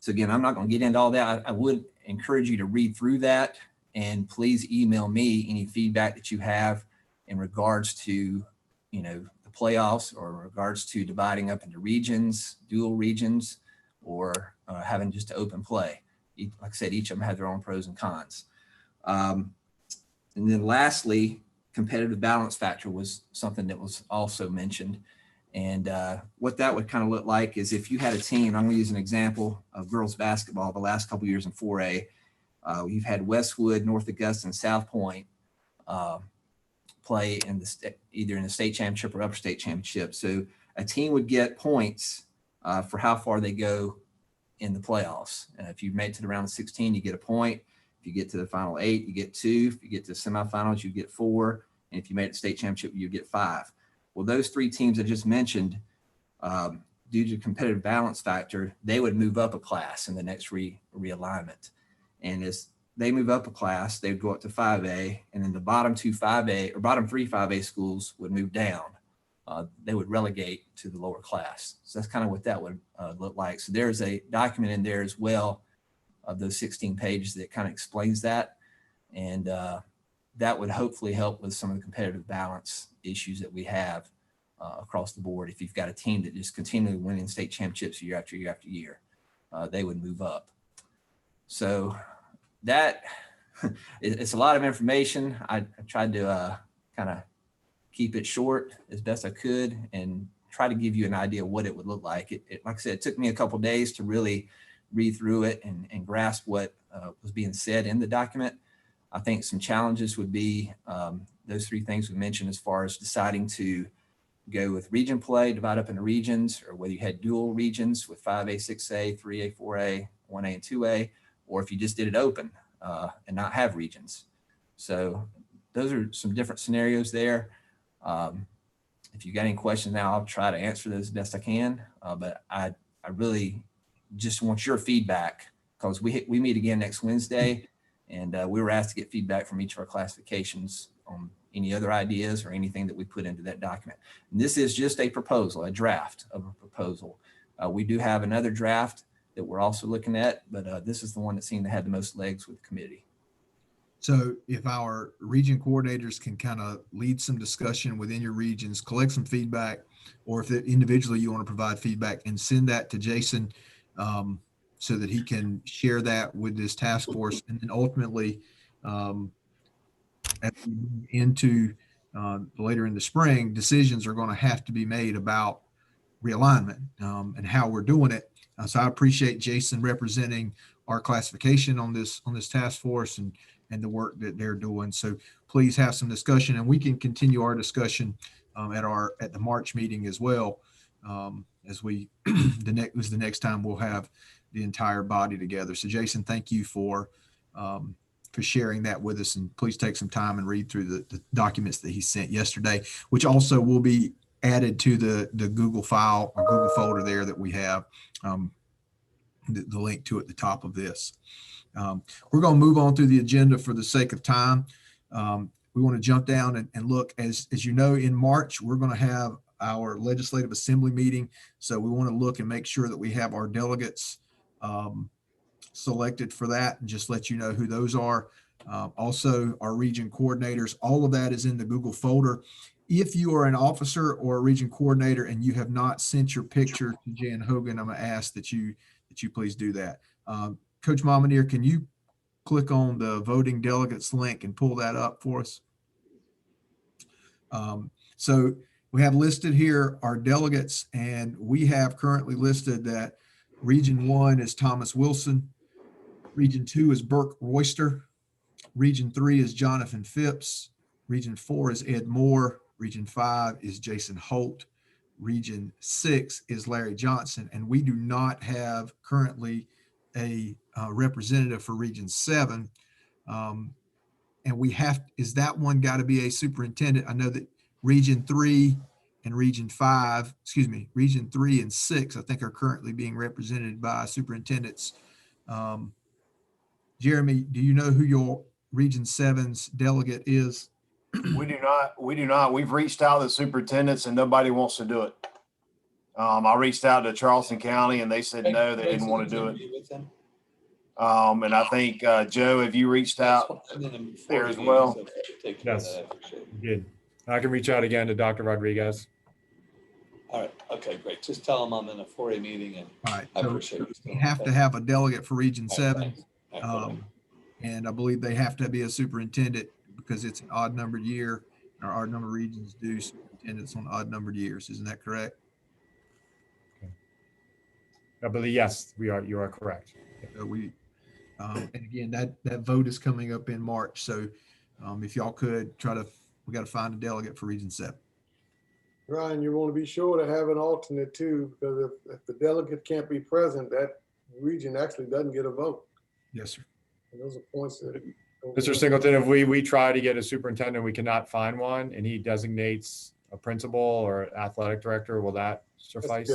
So again, I'm not going to get into all that. I would encourage you to read through that, and please email me any feedback that you have in regards to, the playoffs, or in regards to dividing up into regions, dual regions, or having just open play. Like I said, each of them have their own pros and cons. And then lastly, competitive balance factor was something that was also mentioned. And what that would kind of look like is if you had a team, I'm going to use an example of girls basketball the last couple of years in 4A. You've had Westwood, North Augusta, and South Point play in either in the state championship or upper state championship. So a team would get points for how far they go in the playoffs. If you made it to the round of 16, you get a point. If you get to the final 8, you get 2. If you get to the semifinals, you get 4. And if you made it to state championship, you get 5. Well, those 3 teams I just mentioned, due to competitive balance factor, they would move up a class in the next realignment. And as they move up a class, they would go up to 5A, and then the bottom 3 5A schools would move down. They would relegate to the lower class. So that's kind of what that would look like. So there's a document in there as well of those 16 pages that kind of explains that. And that would hopefully help with some of the competitive balance issues that we have across the board. If you've got a team that just continually winning state championships year after year after year, they would move up. So that it's a lot of information. I tried to kind of keep it short as best I could and try to give you an idea of what it would look like. Like I said, it took me a couple of days to really read through it and grasp what was being said in the document. I think some challenges would be those 3 things we mentioned, as far as deciding to go with region play, divide up into regions, or whether you had dual regions with 5A, 6A, 3A, 4A, 1A, and 2A, or if you just did it open and not have regions. So those are some different scenarios there. If you got any questions now, I'll try to answer those as best I can. But I really just want your feedback, because we meet again next Wednesday, and we were asked to get feedback from each of our classifications on any other ideas or anything that we put into that document. And this is just a proposal, a draft of a proposal. We do have another draft that we're also looking at, but this is the one that seemed to have the most legs with the committee. So if our region coordinators can kind of lead some discussion within your regions, collect some feedback, or if individually you want to provide feedback, and send that to Jason so that he can share that with this task force, and then ultimately as we move into later in the spring, decisions are going to have to be made about realignment and how we're doing it. So I appreciate Jason representing our classification on this task force and the work that they're doing. So please have some discussion, and we can continue our discussion at the March meeting as well. As we the next time we'll have the entire body together. So Jason, thank you for sharing that with us, and please take some time and read through the documents that he sent yesterday, which also will be added to the Google file or Google folder there that we have the link to at the top of this. We're going to move on through the agenda for the sake of time. We want to jump down and look, as you know, in March, we're going to have our legislative assembly meeting. So we want to look and make sure that we have our delegates selected for that, and just let you know who those are. Also, our region coordinators, all of that is in the Google folder. If you are an officer or a region coordinator and you have not sent your picture to Jan Hogan, I'm going to ask that you please do that. Coach Mominier, can you click on the voting delegates link and pull that up for us? So we have listed here our delegates, and we have currently listed that Region 1 is Thomas Wilson, Region 2 is Burke Royster, Region 3 is Jonathan Phipps, Region 4 is Ed Moore, Region 5 is Jason Holt, Region 6 is Larry Johnson, and we do not have currently a representative for Region 7. And is that one got to be a superintendent? I know that Region 3 and Region 3 and 6, I think, are currently being represented by superintendents. Jeremy, do you know who your Region 7's delegate is? We do not. We've reached out to the superintendents and nobody wants to do it. I reached out to Charleston County and they said no, they didn't want to do it. And I think, Joe, have you reached out there as well? Yes, good. I can reach out again to Dr. Rodriguez. All right. Okay, great. Just tell them I'm in a 4A meeting and All right. I So appreciate it. we have to have a delegate for Region 7. Thanks. And I believe they have to be a superintendent because it's an odd numbered year. Our odd numbered regions do superintendents on odd numbered years. Isn't that correct? I believe, yes, you are correct. So and again, that vote is coming up in March. So if y'all could we got to find a delegate for Region 7. Ryan, you want to be sure to have an alternate too, because if the delegate can't be present, that region actually doesn't get a vote. Yes, sir. And those are points that. Mr. Singleton, if we try to get a superintendent, we cannot find one, and he designates a principal or athletic director, will that suffice?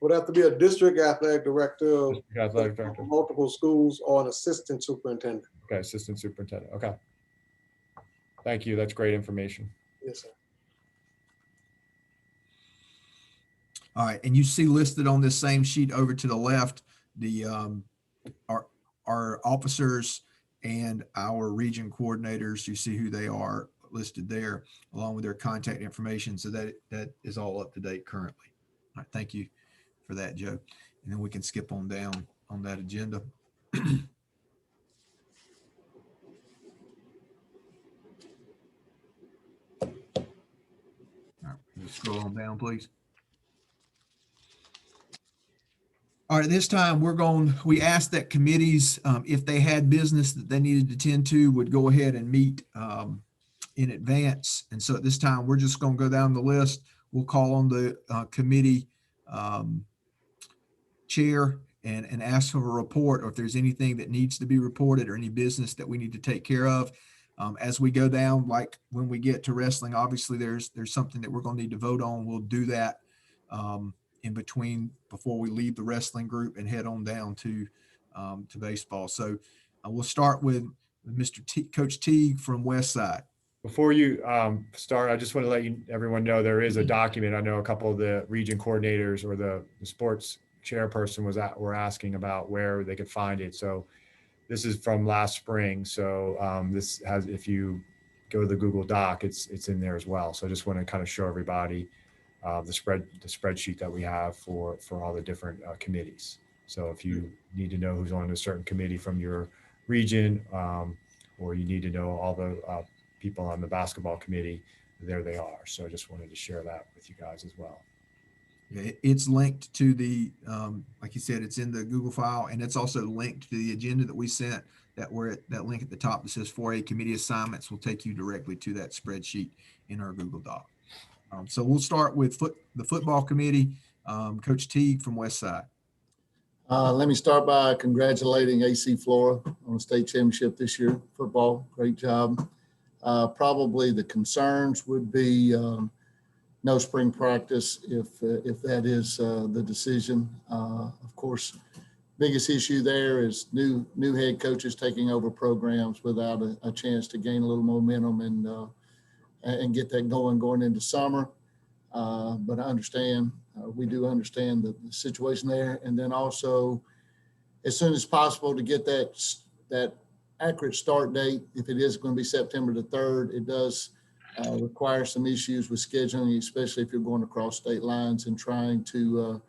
Would have to be a district athletic director of multiple schools or an assistant superintendent. Okay, assistant superintendent. Okay. Thank you. That's great information. Yes, sir. All right, and you see listed on this same sheet over to the left, the our officers and our region coordinators. You see who they are listed there, along with their contact information. So that is all up to date currently. All right, thank you for that, Joe. And then we can skip on down on that agenda. All right, scroll on down, please. All right, this time we asked that committees, if they had business that they needed to tend to, would go ahead and meet in advance. And so at this time, we're just going to go down the list. We'll call on the committee chair and ask for a report, or if there's anything that needs to be reported or any business that we need to take care of. As we go down, like when we get to wrestling, obviously there's something that we're going to need to vote on. We'll do that in between before we leave the wrestling group and head on down to baseball. So we'll start with Mr. Coach Teague from Westside. Before you start, I just want to let everyone know there is a document. I know a couple of the region coordinators or the sports chairperson were asking about where they could find it. So this is from last spring. So this has, if you go to the Google Doc, it's in there as well. So I just want to kind of show everybody the spreadsheet that we have for all the different committees. So if you need to know who's on a certain committee from your region, or you need to know all the people on the basketball committee, there they are. So I just wanted to share that with you guys as well. Yeah, it's linked to the, like you said, it's in the Google file, and it's also linked to the agenda that we sent, that link at the top that says 4A committee assignments will take you directly to that spreadsheet in our Google Doc. So we'll start with the football committee. Coach Teague from West Side. Let me start by congratulating AC Flora on the state championship this year. Football, great job. Probably the concerns would be no spring practice if that is the decision. Of course, biggest issue there is new head coaches taking over programs without a chance to gain a little momentum and get that going into summer. But I understand, we do understand the situation there. And then also, as soon as possible to get that accurate start date, if it is going to be September the 3rd, it does require some issues with scheduling, especially if you're going across state lines and trying to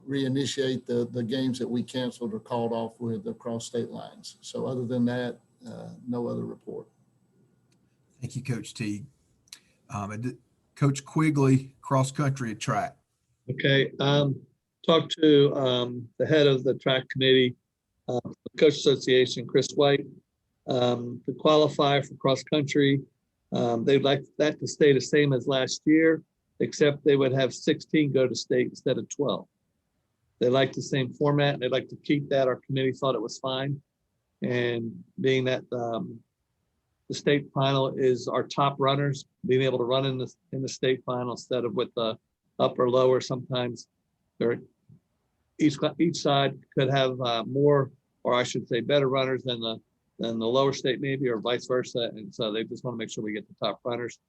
reinitiate the games that we canceled or called off with across state lines. So other than that, no other report. Thank you, Coach Teague. Coach Quigley, cross country at track. Okay, talked to the head of the track committee, Coach Association, Chris White. The qualifier for cross country, they'd like that to stay the same as last year, except they would have 16 go to state instead of 12. They like the same format, and they'd like to keep that. Our committee thought it was fine. And being that the state final is our top runners, being able to run in the state final instead of with the upper lower, sometimes each side could have more, or I should say better runners than the lower state maybe, or vice versa. And so they just want to make sure we get the top runners.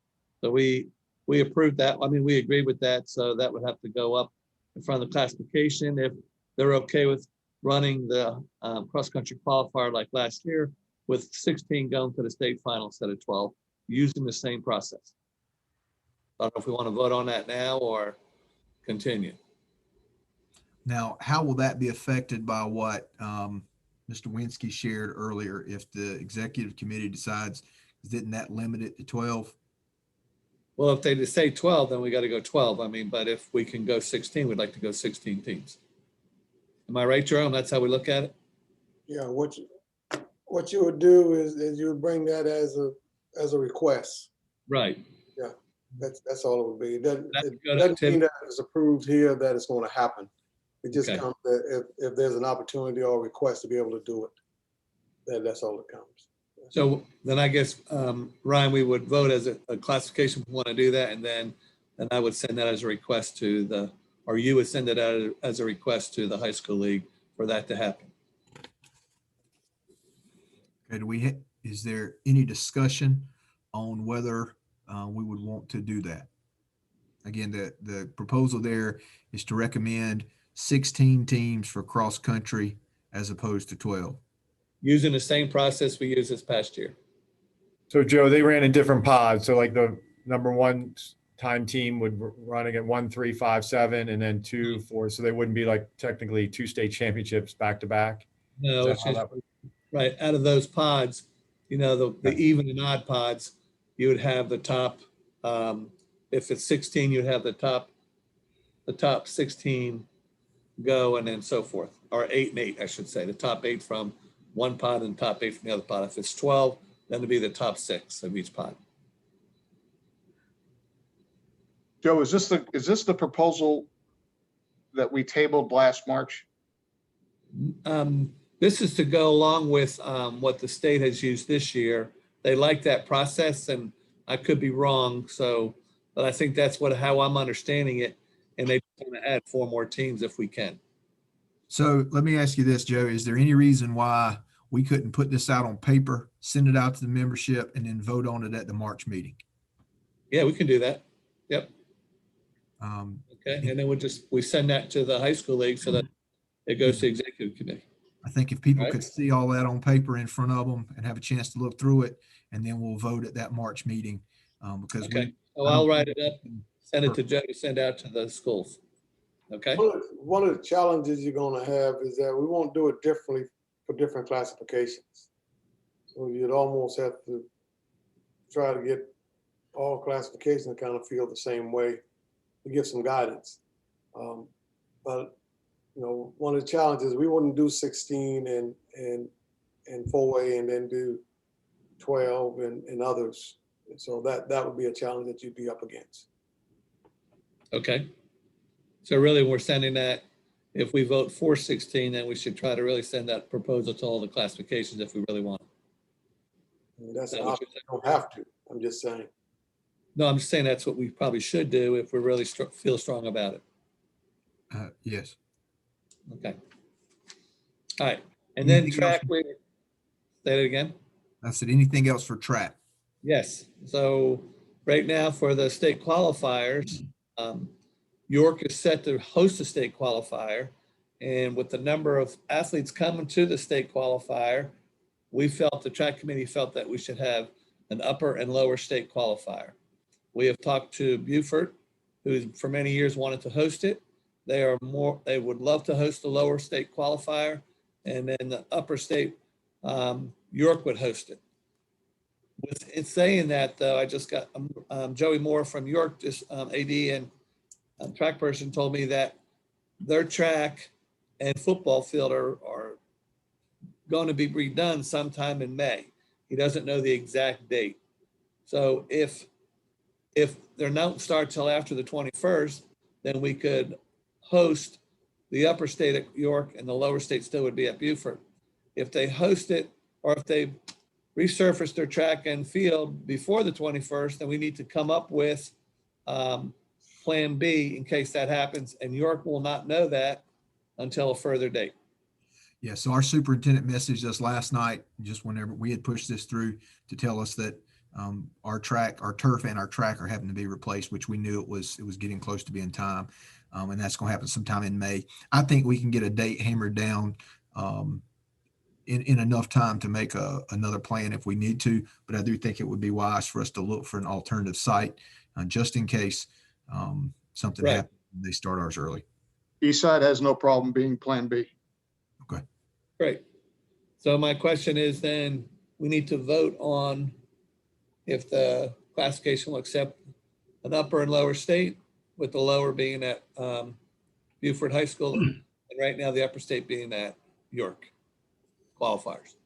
So we approved that. I mean, we agreed with that. So that would have to go up in front of the classification. If they're okay with running the cross-country qualifier like last year, with 16 going to the state final instead of 12, using the same process. I don't know if we want to vote on that now or continue. Now, how will that be affected by what Mr. Winsky shared earlier? If the executive committee decides, didn't that limit it to 12? Well, if they just say 12, then we got to go 12. I mean, but if we can go 16, we'd like to go 16 teams. Am I right, Jerome? That's how we look at it? Yeah, what you would do is you would bring that as a request. Right. Yeah, that's all it would be. It doesn't Tim. mean that it's approved here that it's going to happen. It just Okay. comes that if there's an opportunity or a request to be able to do it, that's all that comes. So then I guess, Ryan, we would vote as a classification, if we want to do that, and then I would send that as a request to or you would send it out as a request to the high school league for that to happen. Okay, is there any discussion on whether we would want to do that? Again, the proposal there is to recommend 16 teams for cross country as opposed to 12. Using the same process we used this past year. So Joe, they ran in different pods. So like the number one time team would run again 1, 3, 5, 7, and then 2, 4. So they wouldn't be like technically 2 state championships back to back. No, it's just right out of those pods, the even and odd pods, you would have the top, if it's 16, you'd have the top 16 go, and then so forth, or 8 and 8, I should say, the top 8 from one pod and top 8 from the other pod. If it's 12, then it'd be the top 6 of each pod. Joe, is this the proposal that we tabled last March? This is to go along with what the state has used this year. They like that process, and I could be wrong. But I think that's how I'm understanding it. And they want to add 4 more teams if we can. So let me ask you this, Joe, is there any reason why we couldn't put this out on paper, send it out to the membership, and then vote on it at the March meeting? Yeah, we can do that. Yep. Okay. And then we send that to the high school league so that it goes to the executive committee. I think if people could see all that on paper in front of them and have a chance to look through it, and then we'll vote at that March meeting. Because I'll write it up and send it to Joe to send out to the schools. Okay. One of the challenges you're going to have is that we won't do it differently for different classifications. So you'd almost have to try to get all classifications to kind of feel the same way, to give some guidance. But you know, one of the challenges, we wouldn't do 16 and 4A and then do 12 and others. And so that would be a challenge that you'd be up against. Okay. So really, we're sending that, if we vote for 16, then we should try to really send that proposal to all the classifications if we really want. And that's That an what option. you're You don't have to. I'm just saying. No, I'm just saying that's what we probably should do if we really feel strong about it. Yes. Okay. All right. And then Anything else? track, say it again. I said, anything else for track? Yes. So right now for the state qualifiers, York is set to host a state qualifier. And with the number of athletes coming to the state qualifier, the track committee felt that we should have an upper and lower state qualifier. We have talked to Beaufort, who for many years wanted to host it. They would love to host the lower state qualifier, and then the upper state, York would host it. In saying that, though, I just got Joey Moore from York, AD and track person, told me that their track and football field are going to be redone sometime in May. He doesn't know the exact date. So if they're not start till after the 21st, then we could host the upper state at York and the lower state still would be at Beaufort. If they host it, or if they resurface their track and field before the 21st, then we need to come up with plan B in case that happens. And York will not know that until a further date. Yeah, so our superintendent messaged us last night, just whenever we had pushed this through, to tell us that our turf and our track are having to be replaced, which we knew it was getting close to being time. And that's going to happen sometime in May. I think we can get a date hammered down in enough time to make another plan if we need to. But I do think it would be wise for us to look for an alternative site just in case something happens and they start ours early. Eastside has no problem being Plan B. Okay. Great. So my question is then, we need to vote on if the classification will accept an upper and lower state, with the lower being at Beaufort High School, and right now the upper state being at York qualifiers.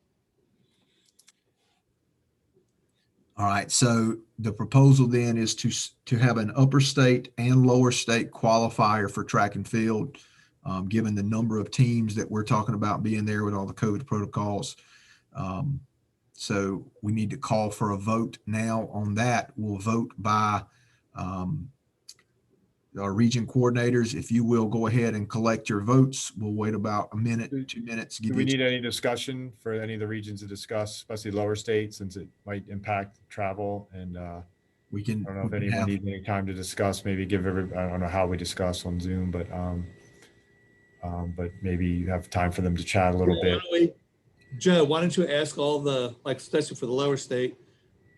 All right, so the proposal then is to have an upper state and lower state qualifier for track and field, given the number of teams that we're talking about being there with all the COVID protocols. So we need to call for a vote now on that. We'll vote by our region coordinators. If you will go ahead and collect your votes, we'll wait about a minute, 2 minutes. Do we need any discussion for any of the regions to discuss, especially lower states, since it might impact travel? And we can. I don't know if anyone needs any time to discuss. Maybe give everybody. I don't know how we discuss on Zoom, but maybe you have time for them to chat a little bit. Joe, why don't you ask all the, like, especially for the lower state,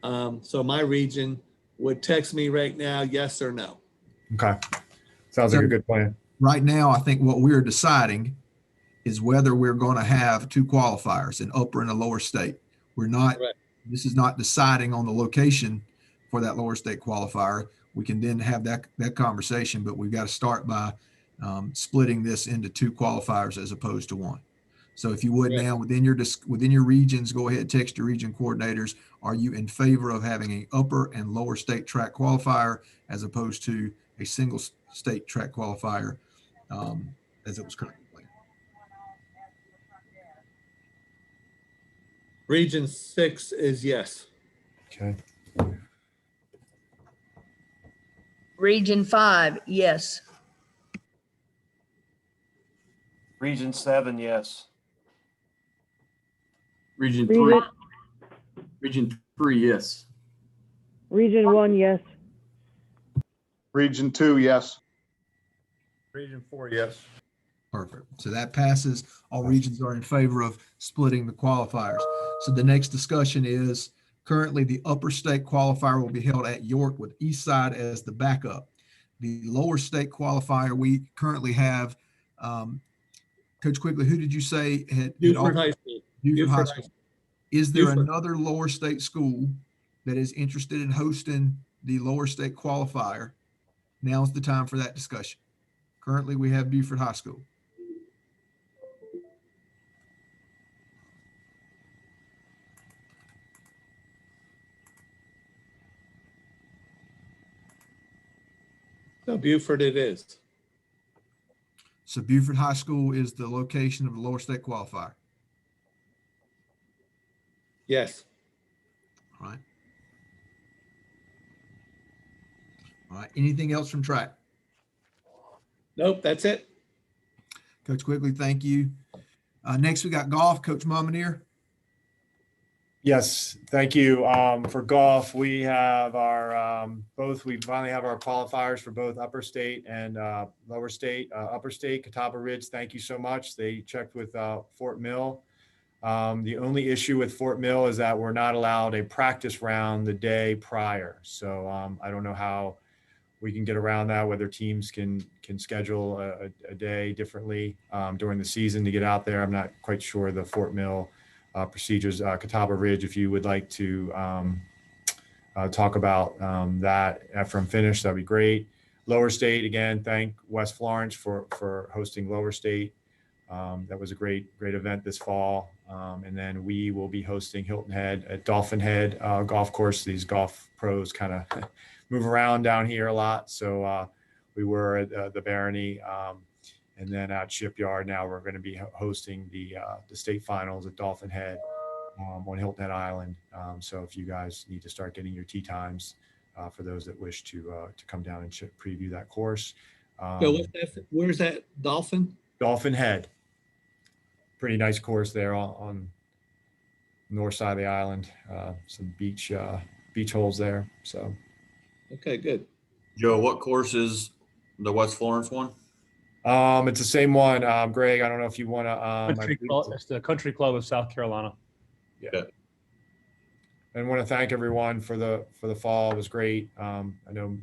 so my region would text me right now, yes or no. Okay. Sounds like a good plan. Right now, I think what we're deciding is whether we're going to have two qualifiers, an upper and a lower state. We're not, this is not deciding on the location for that lower state qualifier. We can then have that conversation, but we've got to start by splitting this into two qualifiers as opposed to one. So if you would now within your regions, go ahead, text your region coordinators. Are you in favor of having an upper and lower state track qualifier as opposed to a single state track qualifier as it was currently planned? Region 6 is yes. Okay. Region 5, yes. Region 7, yes. Region 3, yes. Region 1, yes. Region 2, yes. Region 4, yes. Perfect. So that passes. All regions are in favor of splitting the qualifiers. So the next discussion is currently the upper state qualifier will be held at York with Eastside as the backup. The lower state qualifier we currently have, Coach Quigley, who did you say had Beaufort High School. Beaufort High School. Is there another lower state school that is interested in hosting the lower state qualifier, now's the time for that discussion. Currently, we have Beaufort High School. So Beaufort it is. So Beaufort High School is the location of the lower state qualifier. Yes. All right. All right. Anything else from track? Nope, that's it. Coach Quigley, thank you. Next, we got golf. Coach Mominier. Yes, thank you. For golf, we have our we finally have our qualifiers for both upper state and lower state. Upper state, Catawba Ridge, thank you so much. They checked with Fort Mill. The only issue with Fort Mill is that we're not allowed a practice round the day prior. So I don't know how we can get around that, whether teams can schedule a day differently during the season to get out there. I'm not quite sure the Fort Mill procedures. Catawba Ridge, if you would like to talk about that after I'm finished, that'd be great. Lower state, again, thank West Florence for hosting Lower State. That was a great event this fall. And then we will be hosting Hilton Head at Dolphin Head golf course. These golf pros kind of move around down here a lot. So we were at the Barony. And then at Shipyard, now we're going to be hosting the state finals at Dolphin Head on Hilton Head Island. So if you guys need to start getting your tee times for those that wish to come down and preview that course. So where's that Dolphin? Dolphin Head. Pretty nice course there on north side of the island. Some beach holes there. So. Okay, good. Joe, what course is the West Florence one? It's the same one. Greg, I don't know if you want to. It's the Country Club of South Carolina. Yeah. And want to thank everyone for the fall. It was great. I know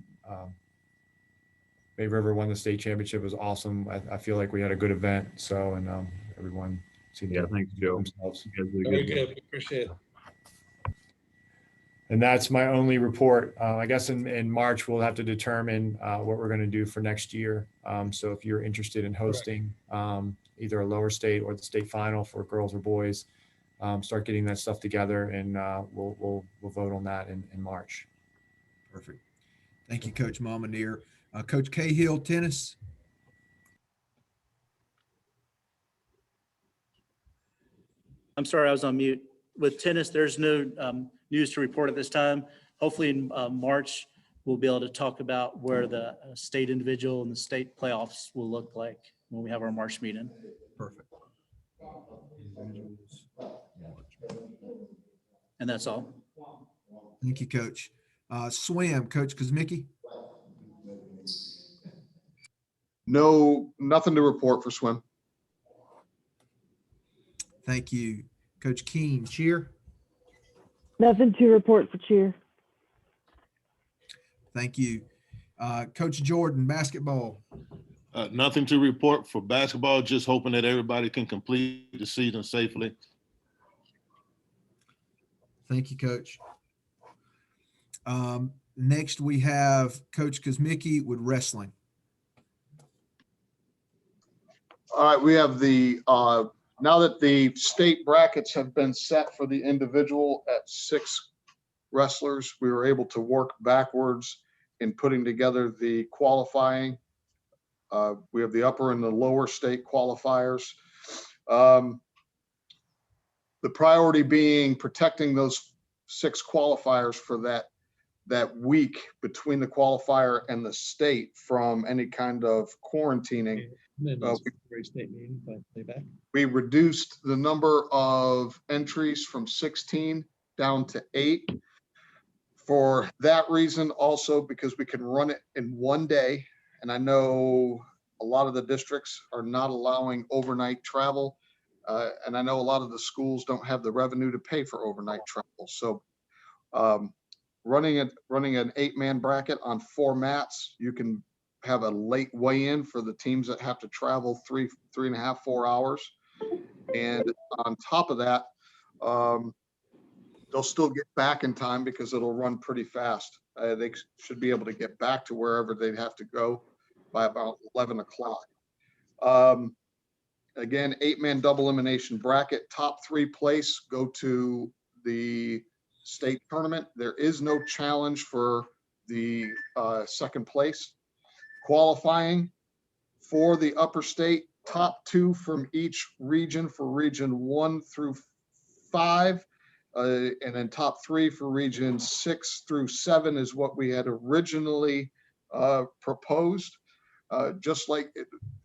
Bay River won the state championship. It was awesome. I feel like we had a good event. So, and everyone seemed to thanks, Joe. themselves. Very good. We appreciate it. And that's my only report. I guess in March, we'll have to determine what we're going to do for next year. So if you're interested in hosting either a lower state or the state final for girls or boys, start getting that stuff together, and we'll vote on that in March. Perfect. Thank you, Coach Mominier. Coach Cahill, tennis. I'm sorry, I was on mute. With tennis, there's no news to report at this time. Hopefully in March, we'll be able to talk about where the state individual and the state playoffs will look like when we have our March meeting. Perfect. And that's all. Thank you, Coach. Swim, Coach Kuzmicki. No, nothing to report for swim. Thank you. Coach Keen, cheer. Nothing to report for cheer. Thank you. Coach Jordan, basketball. Nothing to report for basketball, just hoping that everybody can complete the season safely. Thank you, Coach. Next, we have Coach Kuzmicki with wrestling. All right, we have the, now that the state brackets have been set for the individual at 6 wrestlers, we were able to work backwards in putting together the qualifying. We have the upper and the lower state qualifiers. The priority being protecting those 6 qualifiers for that week between the qualifier and the state from any kind of quarantining. We reduced the number of entries from 16 down to 8. For that reason, also because we can run it in one day. And I know a lot of the districts are not allowing overnight travel. And I know a lot of the schools don't have the revenue to pay for overnight travel. So running an 8-man bracket on 4 mats, you can have a late weigh-in for the teams that have to travel 3.5, 4 hours. And on top of that, they'll still get back in time because it'll run pretty fast. They should be able to get back to wherever they'd have to go by about 11 o'clock. Again, 8-man double elimination bracket, top 3 place go to the state tournament. There is no challenge for the second place. Qualifying for the upper state, top 2 from each region for region 1 through 5. And then top 3 for region 6 through 7 is what we had originally proposed. Just like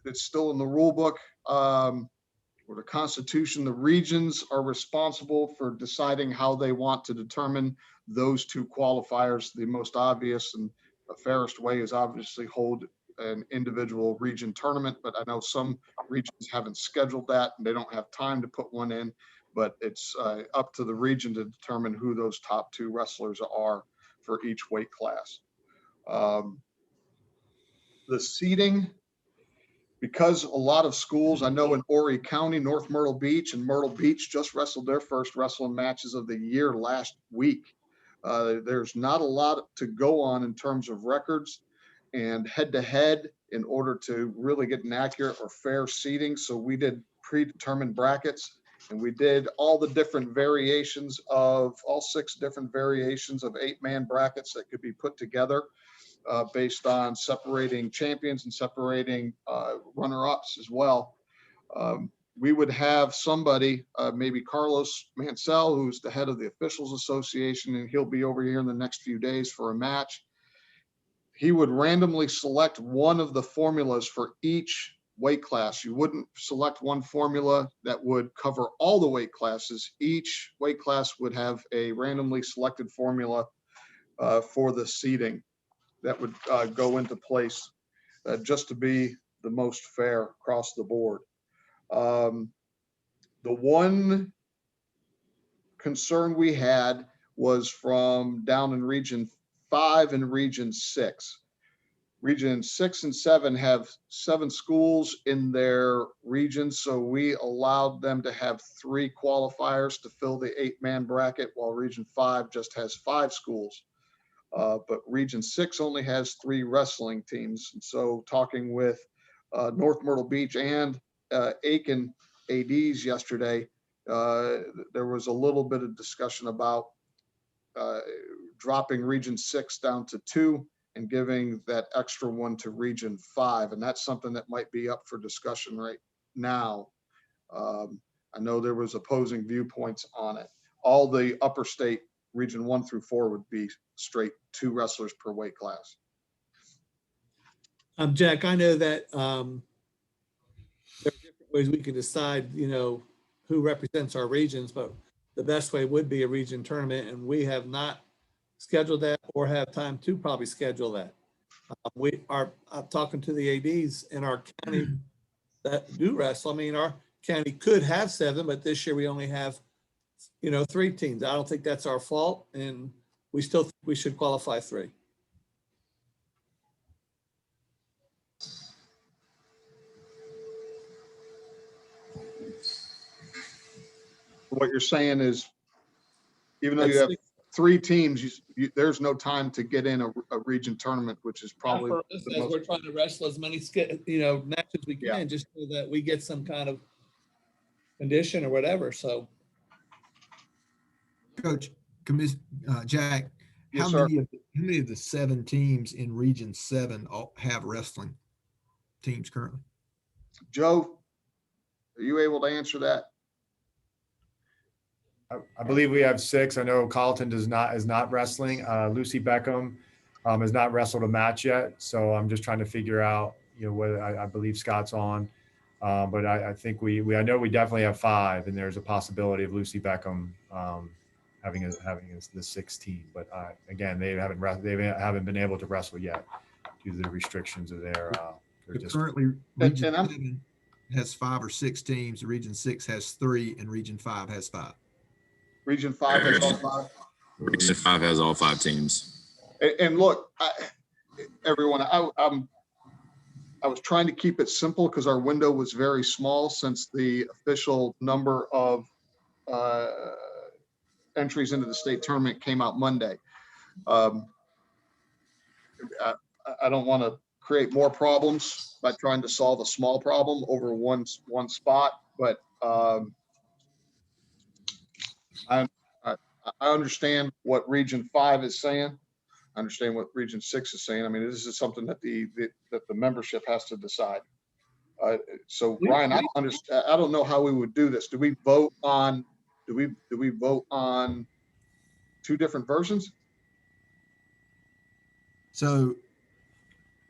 it's still in the rule book or the Constitution, the regions are responsible for deciding how they want to determine those 2 qualifiers. The most obvious and the fairest way is obviously hold an individual region tournament, but I know some regions haven't scheduled that and they don't have time to put one in, but it's up to the region to determine who those top 2 wrestlers are for each weight class. The seating, because a lot of schools, I know in Horry County, North Myrtle Beach and Myrtle Beach just wrestled their first wrestling matches of the year last week. There's not a lot to go on in terms of records and head-to-head in order to really get an accurate or fair seating. So we did predetermined brackets, and we did all the different variations of all 6 different variations of 8-man brackets that could be put together based on separating champions and separating runner-ups as well. We would have somebody, maybe Carlos Mansell, who's the head of the Officials Association, and he'll be over here in the next few days for a match. He would randomly select one of the formulas for each weight class. You wouldn't select one formula that would cover all the weight classes. Each weight class would have a randomly selected formula for the seating that would go into place just to be the most fair across the board. The one concern we had was from down in region 5 and region 6. Region 6 and 7 have 7 schools in their region, so we allowed them to have 3 qualifiers to fill the 8-man bracket, while region 5 just has 5 schools. But region 6 only has 3 wrestling teams. And so talking with North Myrtle Beach and Aiken ADs yesterday, there was a little bit of discussion about dropping region 6 down to 2 and giving that extra one to region 5. And that's something that might be up for discussion right now. I know there was opposing viewpoints on it. All the upper state region 1 through 4 would be straight 2 wrestlers per weight class. Jack, I know that there are different ways we can decide, who represents our regions, but the best way would be a region tournament, and we have not scheduled that or have time to probably schedule that. I'm talking to the ADs in our county that do wrestle. I mean, our county could have 7, but this year we only have 3 teams. I don't think that's our fault, and we still think we should qualify 3. What you're saying is, even though you have 3 teams, there's no time to get in a region tournament, which is probably we're trying to wrestle as many matches we can, just so that we get some kind of condition or whatever. So, Coach, Jack, Yes, how sir. many of the 7 teams in Region 7 have wrestling teams currently? Joe, are you able to answer that? I believe we have 6. I know Carlton is not wrestling. Lucy Beckham has not wrestled a match yet. So I'm just trying to figure out, whether I believe Scott's on. But I think I know we definitely have 5, and there's a possibility of Lucy Beckham having the 6th team. But again, they haven't been able to wrestle yet due to the restrictions of their district. Currently, Region 7 has 5 or 6 teams. Region 6 has 3, and Region 5 has 5. Region 5 has all 5. Region 5 has all 5 teams. And look, everyone, I was trying to keep it simple because our window was very small, since the official number of entries into the state tournament came out Monday. I don't want to create more problems by trying to solve a small problem over one spot, but I understand what Region 5 is saying. I understand what Region 6 is saying. I mean, this is something that the membership has to decide. So Ryan, I don't understand. I don't know how we would do this. Do we vote on? Do we vote on two different versions? So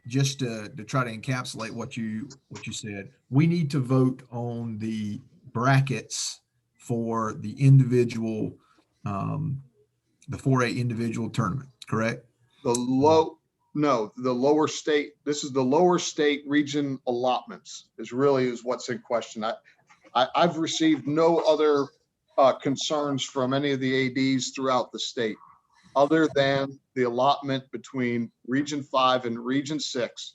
just to try to encapsulate what you said, we need to vote on the brackets for the individual, the 4A individual tournament, correct? The lower state. This is the lower state region allotments is what's in question. I've received no other concerns from any of the ADs throughout the state, other than the allotment between Region 5 and Region 6.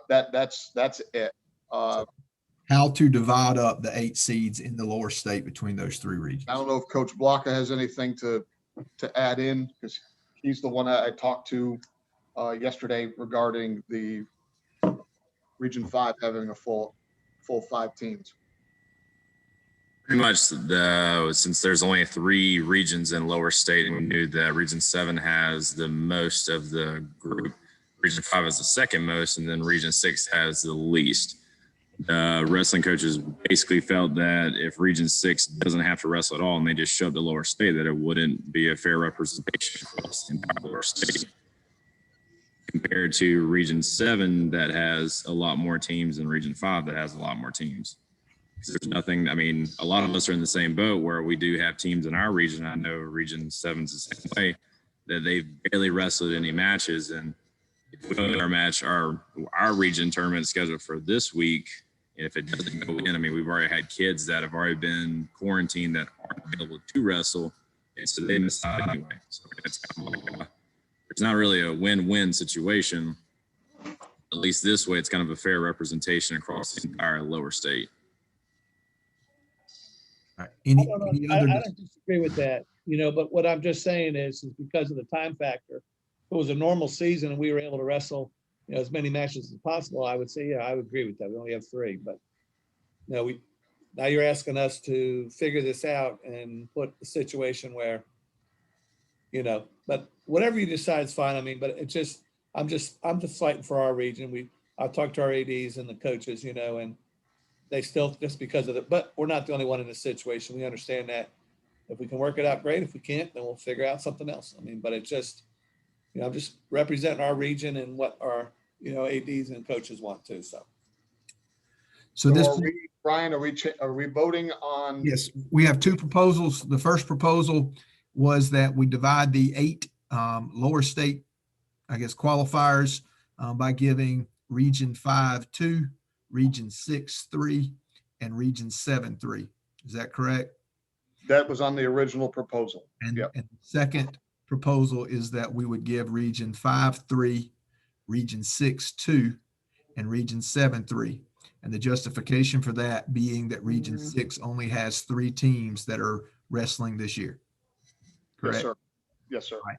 That's it. How to divide up the 8 seeds in the lower state between those 3 regions. I don't know if Coach Blocka has anything to add in, because he's the one I talked to yesterday regarding the Region 5 having a full 5 teams. Pretty much, since there's only 3 regions in lower state, and we knew that Region 7 has the most of the group, Region 5 has the second most, and then Region 6 has the least. Wrestling coaches basically felt that if Region 6 doesn't have to wrestle at all and they just showed the lower state, that it wouldn't be a fair representation across the entire lower state. Compared to Region 7 that has a lot more teams than Region 5 that has a lot more teams. There's nothing, I mean, a lot of us are in the same boat where we do have teams in our region. I know Region 7's the same way, that they've barely wrestled any matches. And if we go to our region tournament scheduled for this week, if it doesn't go in, I mean, we've already had kids that have already been quarantined that aren't available to wrestle. And so they miss out anyway. So it's kind of like it's not really a win-win situation. At least this way, it's kind of a fair representation across the entire lower state. Right. I don't disagree with that, but what I'm just saying is because of the time factor. If it was a normal season and we were able to wrestle, as many matches as possible, I would say, yeah, I would agree with that. We only have 3, but now you're asking us to figure this out and put a situation where, but whatever you decide is fine. I mean, but I'm just fighting for our region. I've talked to our ADs and the coaches, and they still, just because of it, but we're not the only one in this situation. We understand that. If we can work it out, great. If we can't, then we'll figure out something else. I mean, but it's just, I'm just representing our region and what our, ADs and coaches want to, So this, Brian, are we voting on? Yes, we have 2 proposals. The first proposal was that we divide the 8 lower state, qualifiers by giving Region 5 2, Region 6 3, and Region 7 3. Is that correct? That was on the original proposal. And, and the second proposal is that we would give Region 5 3, Region 6 2, and Region 7 3. And the justification for that being that Region 6 only has 3 teams that are wrestling this year. Correct? Yes, sir. Yes, sir. Right.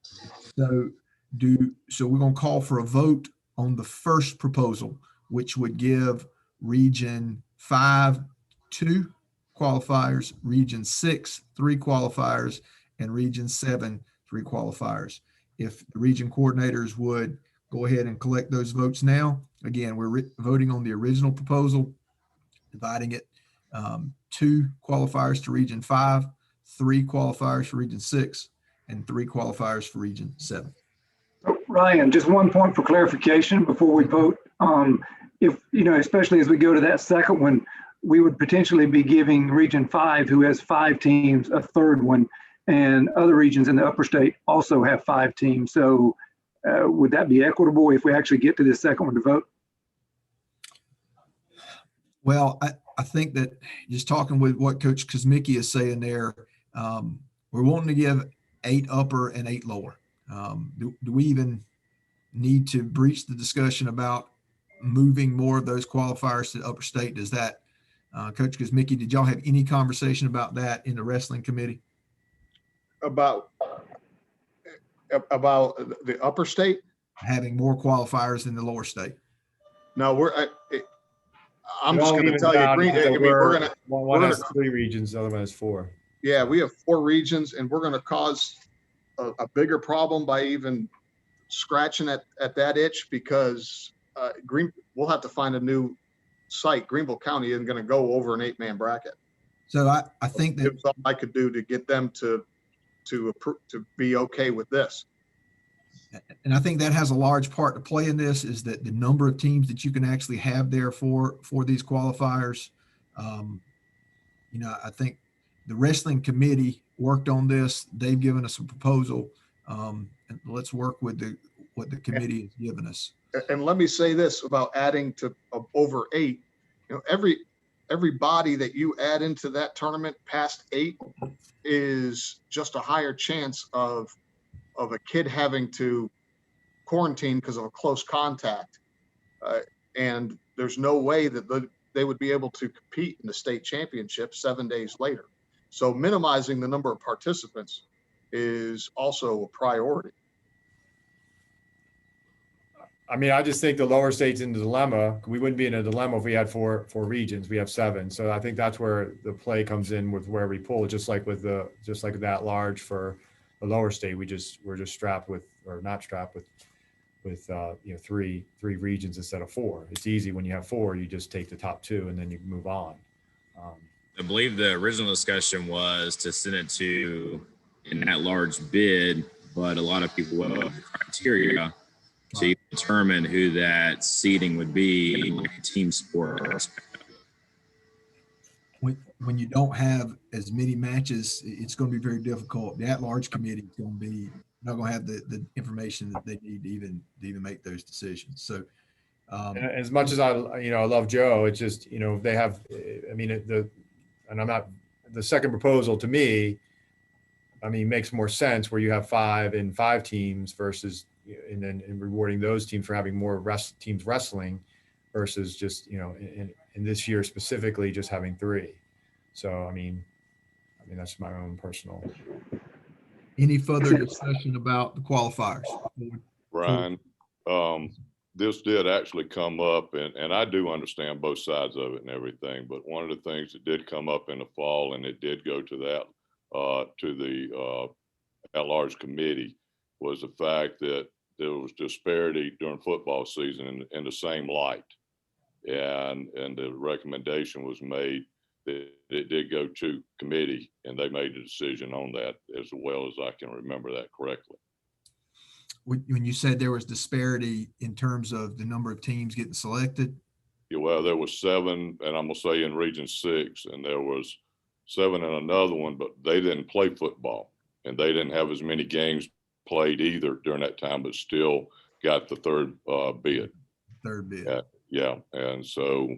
So we're going to call for a vote on the first proposal, which would give Region 5 2 qualifiers, Region 6 3 qualifiers, and Region 7 3 qualifiers. If the region coordinators would go ahead and collect those votes now. Again, we're voting on the original proposal, dividing it 2 qualifiers to Region 5, 3 qualifiers for Region 6, and 3 qualifiers for Region 7. Ryan, just one point for clarification before we vote. If, especially as we go to that second one, we would potentially be giving Region 5, who has 5 teams, a third one, and other regions in the upper state also have 5 teams. So would that be equitable if we actually get to this second one to vote? Well, I think that just talking with what Coach Kosmicki is saying there, we're wanting to give 8 upper and 8 lower. Do we even need to breach the discussion about moving more of those qualifiers to the upper state? Does that, Coach Kosmicki, did y'all have any conversation about that in the wrestling committee? About the upper state? Having more qualifiers than the lower state. No, I'm It just all going to evens tell you, out I because mean, we're going to, one has 3 regions, the other one has 4. yeah, we have 4 regions, and we're going to cause a bigger problem by even scratching at that itch, because we'll have to find a new site. Greenville County isn't going to go over an 8-man bracket. So I think that It's all I could do to get them to be okay with this. and I think that has a large part to play in this, is that the number of teams that you can actually have there for these qualifiers. You know, I think the wrestling committee worked on this. They've given us a proposal. And let's work with what the committee has given us. And let me say this about adding to over 8. You know, every body that you add into that tournament past 8 is just a higher chance of a kid having to quarantine because of a close contact. And there's no way that they would be able to compete in the state championship 7 days later. So minimizing the number of participants is also a priority. I mean, I just think the lower state's in the dilemma. We wouldn't be in a dilemma if we had four regions. We have 7. So I think that's where the play comes in with where we pull, just like that large for the lower state. We're just strapped with, or not strapped with you know, three regions instead of 4. It's easy when you have 4, you just take the top 2 and then you move on. I believe the original discussion was to send it to an at-large bid, but a lot of people will have criteria to determine who that seating would be, like a team sport. When you don't have as many matches, it's going to be very difficult. The at-large committee is going to be not going to have the information that they need to even make those decisions. So, and as much as I love Joe, it's just, you know, they have, I mean, the second proposal to me, I mean, makes more sense where you have 5 and 5 teams versus, and then rewarding those teams for having more teams wrestling versus just, you know, in this year specifically, just having 3. So, I mean, that's my own personal. Any further discussion about the qualifiers? Brian, this did actually come up, and I do understand both sides of it and everything, but one of the things that did come up in the fall, and it did go to the at-large committee, was the fact that there was disparity during football season in the same light. And the recommendation was made that it did go to committee, and they made a decision on that, as well as I can remember that correctly. When you said there was disparity in terms of the number of teams getting selected? Yeah, well, there was 7, and I'm gonna say in Region 6, and there was 7 in another one, but they didn't play football, and they didn't have as many games played either during that time, but still got the third bid. Third bid. Yeah, and so,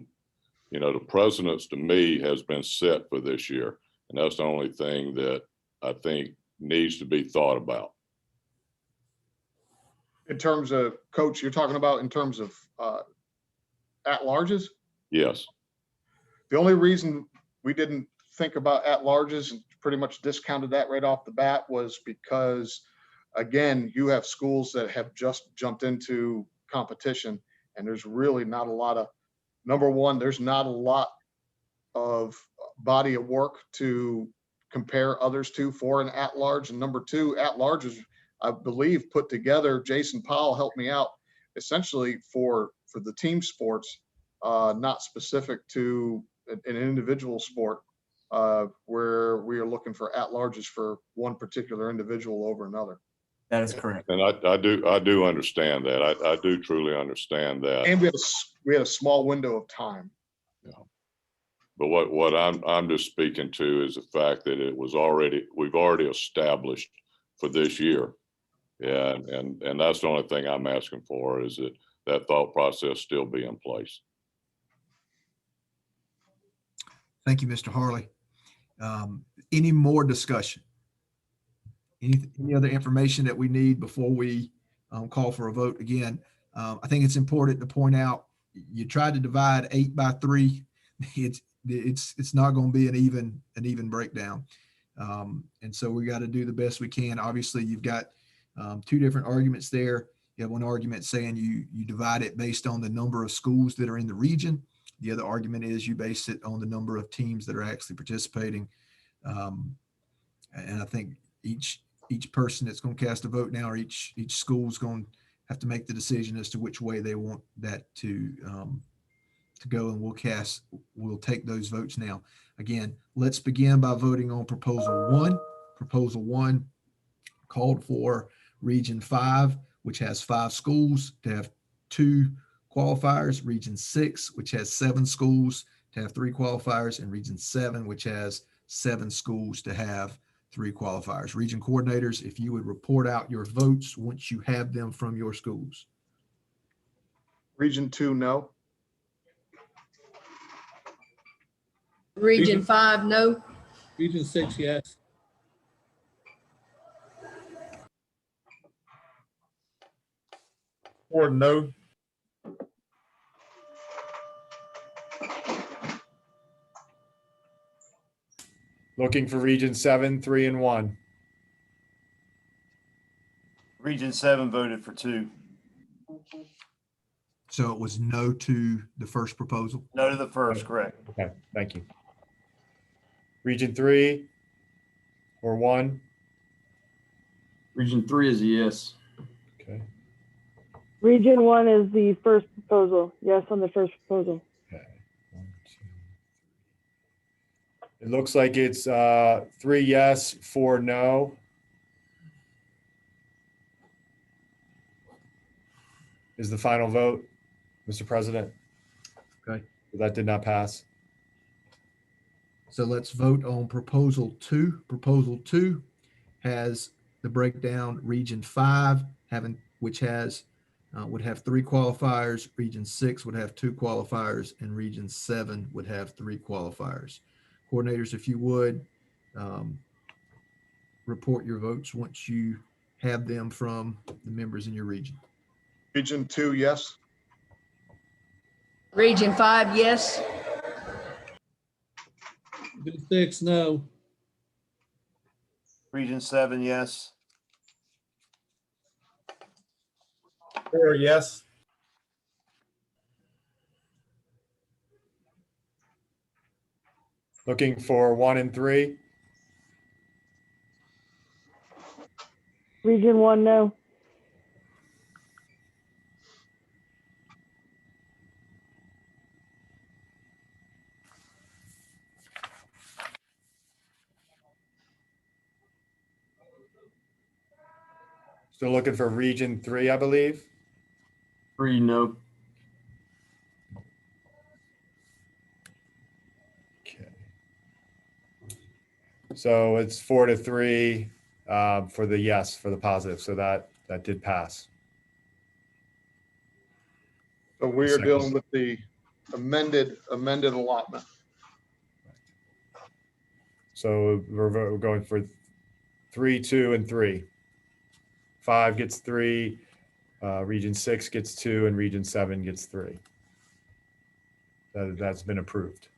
you know, the precedence to me has been set for this year, and that's the only thing that I think needs to be thought about. In terms of, Coach, you're talking about in terms of at-larges? Yes. The only reason we didn't think about at-larges and pretty much discounted that right off the bat was because, again, you have schools that have just jumped into competition, and there's really not a lot of, number one, there's not a lot of body of work to compare others to for an at-large. And number 2, at-larges, I believe, put together, Jason Powell helped me out, essentially for the team sports, not specific to an individual sport, where we are looking for at-larges for one particular individual over another. That is correct. And I do understand that. I do truly understand that. And we had a small window of time. Yeah. But what I'm just speaking to is the fact that we've already established for this year. Yeah, and that's the only thing I'm asking for, is that thought process still be in place. Thank you, Mr. Harley. Any more discussion? Any other information that we need before we call for a vote? Again, I think it's important to point out, you tried to divide 8 by 3. It's not going to be an even breakdown. And so we got to do the best we can. Obviously, you've got two different arguments there. You have one argument saying you divide it based on the number of schools that are in the region. The other argument is you base it on the number of teams that are actually participating. And I think each person that's going to cast a vote now, or each school is going to have to make the decision as to which way they want that to go, and we'll take those votes now. Again, let's begin by voting on proposal 1. Proposal 1 called for Region 5, which has 5 schools, to have 2 qualifiers, Region 6, which has 7 schools, to have 3 qualifiers, and Region 7, which has 7 schools, to have 3 qualifiers. Region coordinators, if you would report out your votes once you have them from your schools. Region 2, no. Region 5, no. Region 6, yes. Or no. Looking for Region 7, 3, and 1. Region 7 voted for 2. So it was no to the first proposal? No to the first, correct. Okay, thank you. Region 3 or 1? Region 3 is a yes. Okay. Region 1 is the first proposal. Yes on the first proposal. Okay. 1, 2, 3. It looks like it's 3 yes, 4 no. Is the final vote, Mr. President? Okay. That did not pass. So let's vote on proposal 2. Proposal 2 has the breakdown: Region 5 which has would have 3 qualifiers, Region 6 would have 2 qualifiers, and Region 7 would have 3 qualifiers. Coordinators, if you would, report your votes once you have them from the members in your region. Region 2, yes. Region 5, yes. Region 6, no. Region 7, yes. 4 yes. Looking for 1 and 3. Region 1, no. Still looking for Region 3, I believe. 3, no. Okay. So it's 4-3 for the yes, for the positive. So that did pass. So we are dealing with the amended allotment. So we're going for 3, 2, and 3. 5 gets 3, Region 6 gets 2, and Region 7 gets 3. That's been approved.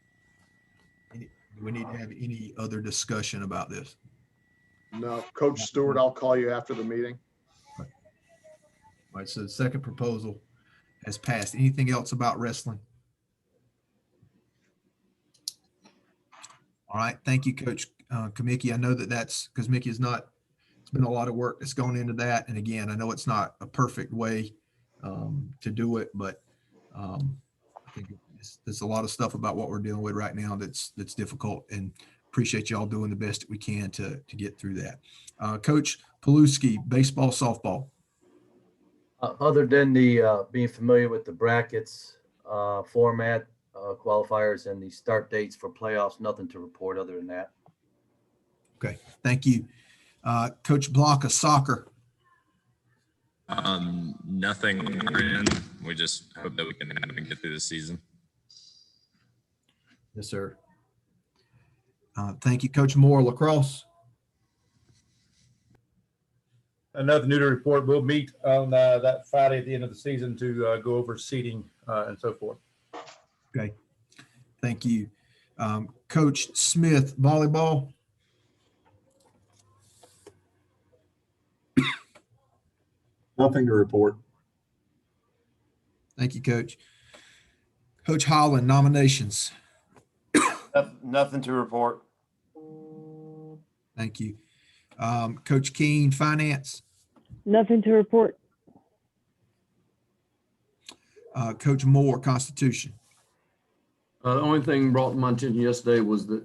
Do we need to have any other discussion about this? No, Coach Stewart, I'll call you after the meeting. All right, so the second proposal has passed. Anything else about wrestling? All right, thank you, Coach Kamicki. I know that's because Mickey is not, it's been a lot of work that's gone into that. And again, I know it's not a perfect way to do it, but I think there's a lot of stuff about what we're dealing with right now that's difficult, and appreciate y'all doing the best that we can to get through that. Coach Paluski, baseball, softball. Other than the being familiar with the brackets, format, qualifiers, and the start dates for playoffs, nothing to report other than that. Okay, thank you. Coach Block of soccer. Nothing written. We just hope that we can get through the season. Yes, sir. Thank you, Coach Moore, lacrosse. Nothing new to report. We'll meet on that Friday at the end of the season to go over seating and so forth. Okay, thank you. Coach Smith, volleyball. Nothing to report. Thank you, Coach. Coach Holland, nominations. Nothing to report. Thank you. Coach Keene, finance. Nothing to report. Coach Moore, constitution. The only thing brought to my attention yesterday was that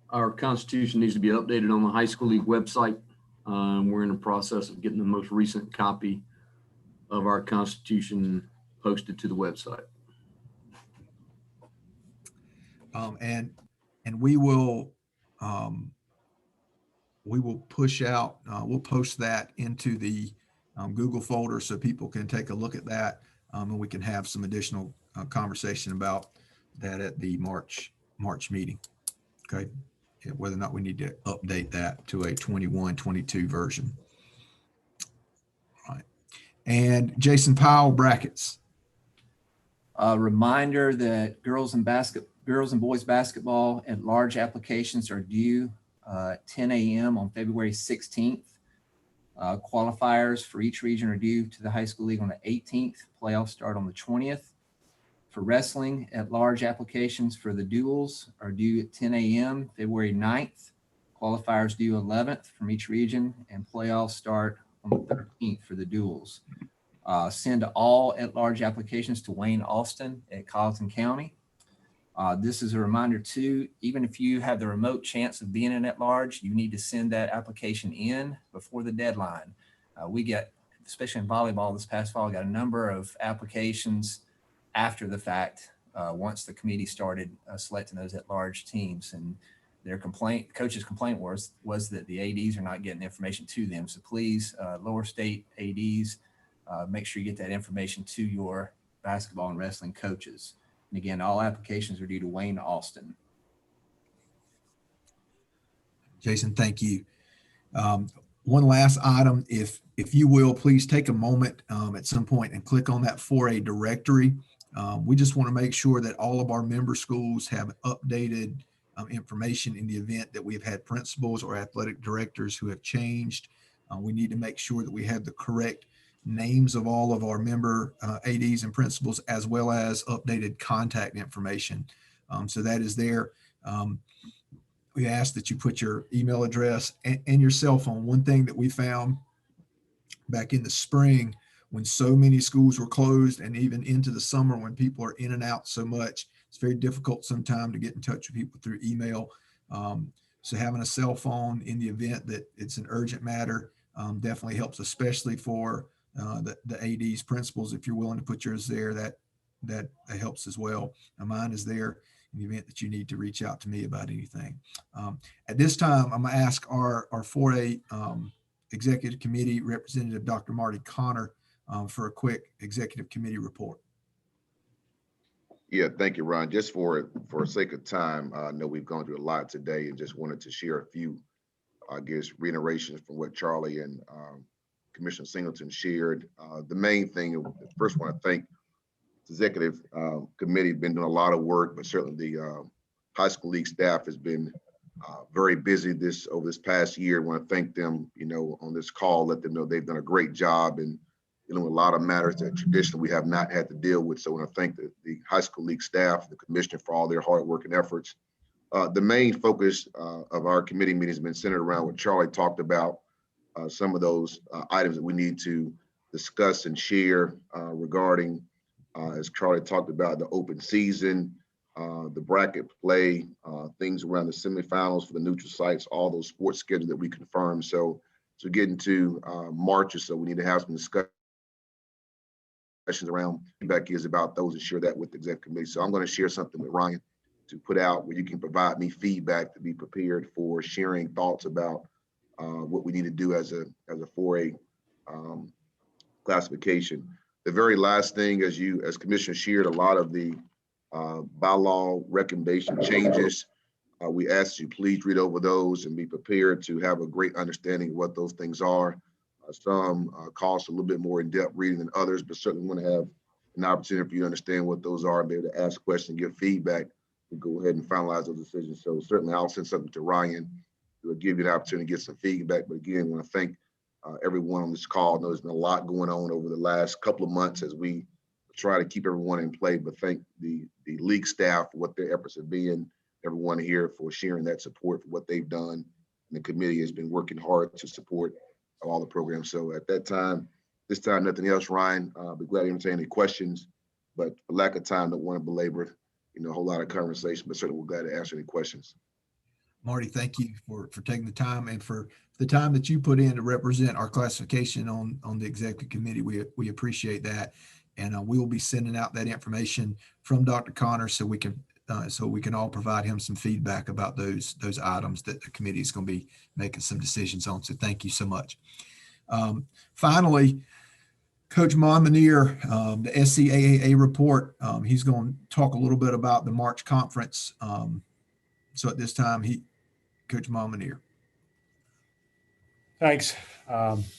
our constitution needs to be updated on the high school league website. We're in the process of getting the most recent copy of our constitution posted to the website. And we will push out, we'll post that into the Google folder so people can take a look at that. And we can have some additional conversation about that at the March meeting. Okay. Whether or not we need to update that to a 21-22 version. All right. And Jason Powell, brackets. A reminder that girls and boys basketball at large applications are due 10 a.m. on February 16th. Qualifiers for each region are due to the high school league on the 18th. Playoffs start on the 20th. For wrestling at large applications for the duels are due at 10 a.m. February 9th. Qualifiers due 11th from each region, and playoffs start on the 13th for the duels. Send all at-large applications to Wayne Austin at Colleton County. This is a reminder too, even if you have the remote chance of being in at-large, you need to send that application in before the deadline. We get, especially in volleyball this past fall, got a number of applications after the fact, once the committee started selecting those at-large teams, and their coach's complaint was that the ADs are not getting information to them. So please, lower state ADs, make sure you get that information to your basketball and wrestling coaches. And again, all applications are due to Wayne Austin. Jason, thank you. One last item, if you will, please take a moment at some point and click on that 4A directory. We just want to make sure that all of our member schools have updated information in the event that we've had principals or athletic directors who have changed. We need to make sure that we have the correct names of all of our member ADs and principals, as well as updated contact information. So that is there. We ask that you put your email address and your cell phone. One thing that we found back in the spring, when so many schools were closed, and even into the summer when people are in and out so much, it's very difficult sometimes to get in touch with people through email. So having a cell phone in the event that it's an urgent matter definitely helps, especially for the ADs, principals. If you're willing to put yours there, that helps as well. Now, mine is there in the event that you need to reach out to me about anything. At this time, I'm going to ask our 4A Executive Committee Representative, Dr. Marty Connor, for a quick Executive Committee report. Yeah, thank you, Ron. Just for sake of time, I know we've gone through a lot today, and just wanted to share a few, I guess, reiterations from what Charlie and Commissioner Singleton shared. The main thing, first, I want to thank the Executive Committee. Been doing a lot of work, but certainly the high school league staff has been very busy over this past year. I want to thank them, on this call, let them know they've done a great job in dealing with a lot of matters that traditionally we have not had to deal with. So I want to thank the high school league staff, the commissioner, for all their hard work and efforts. The main focus of our committee meeting has been centered around what Charlie talked about, some of those items that we need to discuss and share regarding, as Charlie talked about, the open season, the bracket play, things around the semifinals for the neutral sites, all those sports schedules that we confirmed. So get into March or so, we need to have some discussions around feedback is about those, and share that with the executive committee. So I'm going to share something with Ryan to put out where you can provide me feedback to be prepared for sharing thoughts about what we need to do as a 4A classification. The very last thing, as Commissioner shared, a lot of the bylaw recommendation changes, we ask you please read over those and be prepared to have a great understanding of what those things are. Some cost a little bit more in-depth reading than others, but certainly want to have an opportunity for you to understand what those are and be able to ask questions, give feedback, and go ahead and finalize those decisions. So certainly I'll send something to Ryan to give you an opportunity to get some feedback. But again, I want to thank everyone on this call. I know there's been a lot going on over the last couple of months as we try to keep everyone in play, but thank the league staff for what their efforts have been, everyone here for sharing that support for what they've done. And the committee has been working hard to support all the programs. So at this time, nothing else, Ryan. Be glad to entertain any questions, but for lack of time, don't want to belabor, a whole lot of conversation, but certainly we're glad to answer any questions. Marty, thank you for taking the time and for the time that you put in to represent our classification on the executive committee. We appreciate that. And we will be sending out that information from Dr. Connor so we can all provide him some feedback about those items that the committee is going to be making some decisions on. So thank you so much. Finally, Coach Monmonier, the SCAAA report, he's going to talk a little bit about the March conference. So at this time, Coach Monmonier. Thanks,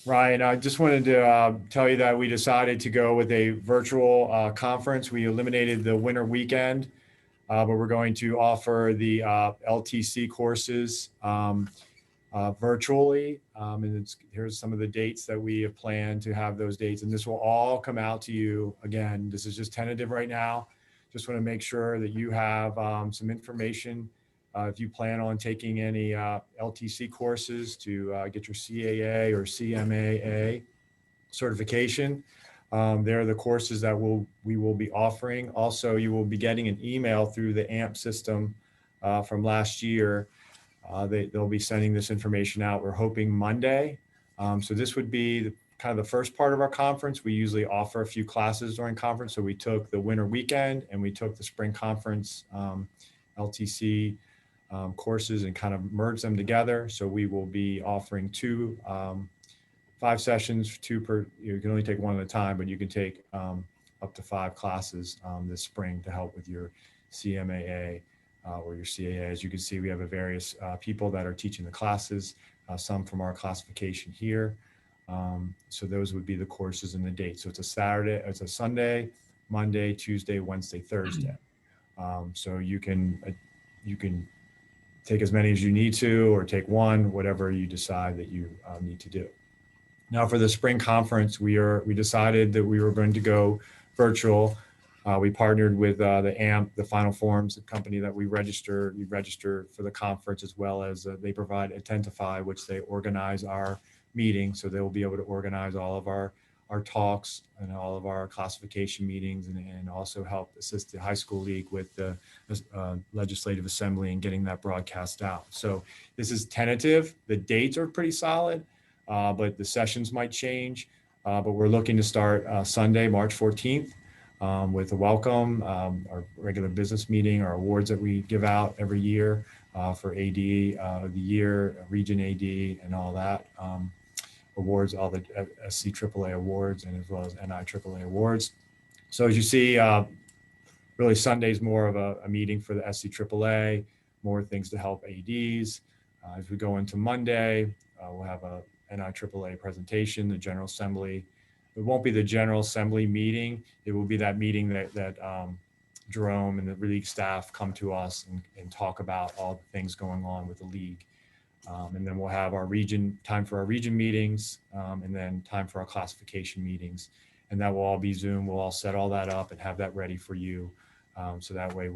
Ryan. I just wanted to tell you that we decided to go with a virtual conference. We eliminated the winter weekend, but we're going to offer the LTC courses virtually. And here's some of the dates that we have planned to have those dates. And this will all come out to you. Again, this is just tentative right now. Just want to make sure that you have some information. If you plan on taking any LTC courses to get your CAA or CMAA certification, they're the courses that we will be offering. Also, you will be getting an email through the AMP system from last year. They'll be sending this information out. We're hoping Monday. So this would be kind of the first part of our conference. We usually offer a few classes during conference. So we took the winter weekend and we took the spring conference LTC courses and kind of merge them together. So we will be offering 5 sessions, 2 per, you can only take 1 at a time, but you can take up to 5 classes this spring to help with your CMAA or your CAA. As you can see, we have various people that are teaching the classes, some from our classification here. So those would be the courses and the dates. So it's a Sunday, Monday, Tuesday, Wednesday, Thursday. So you can take as many as you need to, or take 1, whatever you decide that you need to do. Now for the spring conference, we decided that we were going to go virtual. We partnered with the AMP, the Final Forms, the company that we register for the conference, as well as they provide Attentify, which they organize our meeting. So they will be able to organize all of our talks and all of our classification meetings, and also help assist the high school league with the legislative assembly and getting that broadcast out. So this is tentative. The dates are pretty solid, but the sessions might change. But we're looking to start Sunday, March 14th with a welcome, our regular business meeting, our awards that we give out every year for AD of the year, region AD, and all that. Awards, all the SCAAA awards, and as well as NIAAA awards. So as you see, really Sunday's more of a meeting for the SCAAA, more things to help ADs. As we go into Monday, we'll have a NIAAA presentation, the General Assembly. It won't be the General Assembly meeting. It will be that meeting that Jerome and the league staff come to us and talk about all the things going on with the league. And then we'll have time for our region meetings, and then time for our classification meetings. And that will all be Zoom. We'll all set all that up and have that ready for you. So that way,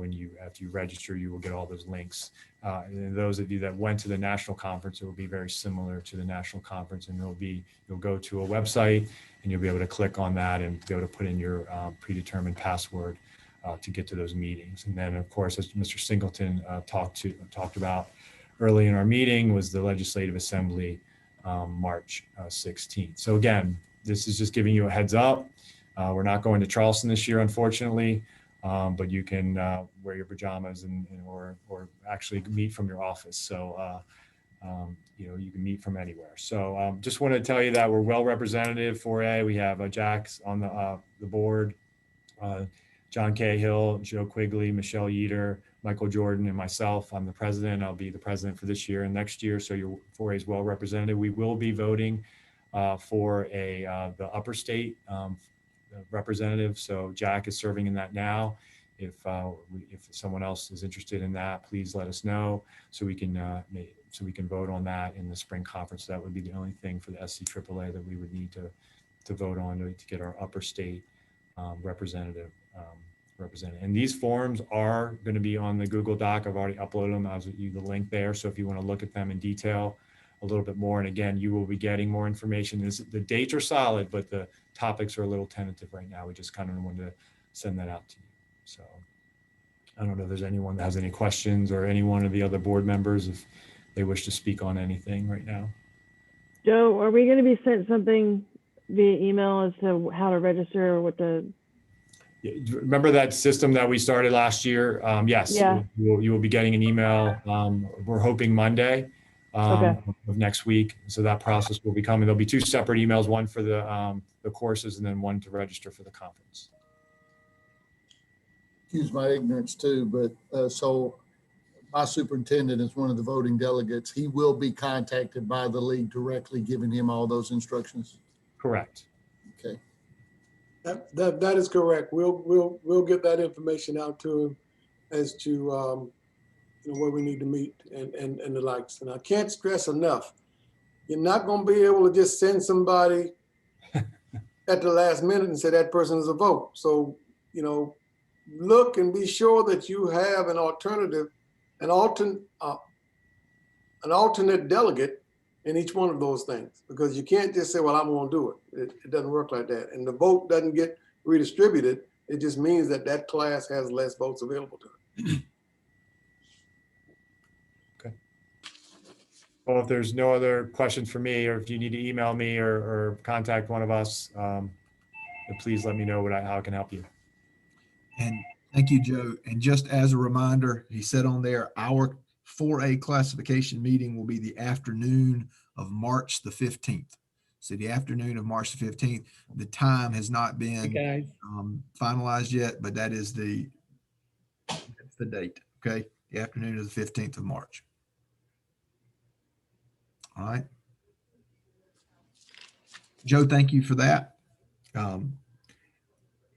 after you register, you will get all those links. And those of you that went to the national conference, it will be very similar to the national conference. And you'll go to a website and you'll be able to click on that and be able to put in your predetermined password to get to those meetings. And then, of course, as Mr. Singleton talked about early in our meeting, was the Legislative Assembly, March 16th. So again, this is just giving you a heads up. We're not going to Charleston this year, unfortunately, but you can wear your pajamas or actually meet from your office. So you can meet from anywhere. So just want to tell you that we're well represented for A. We have Jack's on the board, John Cahill, Joe Quigley, Michelle Yeater, Michael Jordan, and myself. I'm the president. I'll be the president for this year and next year. So your 4A is well represented. We will be voting for the upper state representative. So Jack is serving in that now. If someone else is interested in that, please let us know so we can so we can vote on that in the spring conference. That would be the only thing for the SCAAA that we would need to vote on to get our upper state representative represented. And these forms are going to be on the Google Doc. I've already uploaded them. I was you the link there. So if you want to look at them in detail a little bit more, and again, you will be getting more information. The dates are solid, but the topics are a little tentative right now. We just kind of wanted to send that out to you. So I don't know if there's anyone that has any questions, or any one of the other board members if they wish to speak on anything right now. Joe, are we going to be sent something via email as to how to register or what the? Remember that system that we started last year? Yes, Yeah. you will be getting an email. We're hoping Monday Okay. of next week. So that process will be coming. There'll be two separate emails, one for the courses and then one to register for the conference. Excuse my ignorance too, but so my superintendent is one of the voting delegates. He will be contacted by the league directly, giving him all those instructions. Correct. Okay. That is correct. We'll get that information out to him as to where we need to meet and the likes. And I can't stress enough, you're not going to be able to just send somebody at the last minute and say that person is a vote. So, look and be sure that you have an alternative, an alternate delegate in each one of those things, because you can't just say, well, I'm going to do it. It doesn't work like that. And the vote doesn't get redistributed. It just means that that class has less votes available to it. Okay. Well, if there's no other questions for me, or if you need to email me or contact one of us, please let me know how I can help you. And thank you, Joe. And just as a reminder, he said on there, our 4A classification meeting will be the afternoon of March the 15th. So the afternoon of March the 15th. The time has not been finalized yet, but that's the date. Okay. The afternoon of the 15th of March. All right. Joe, thank you for that.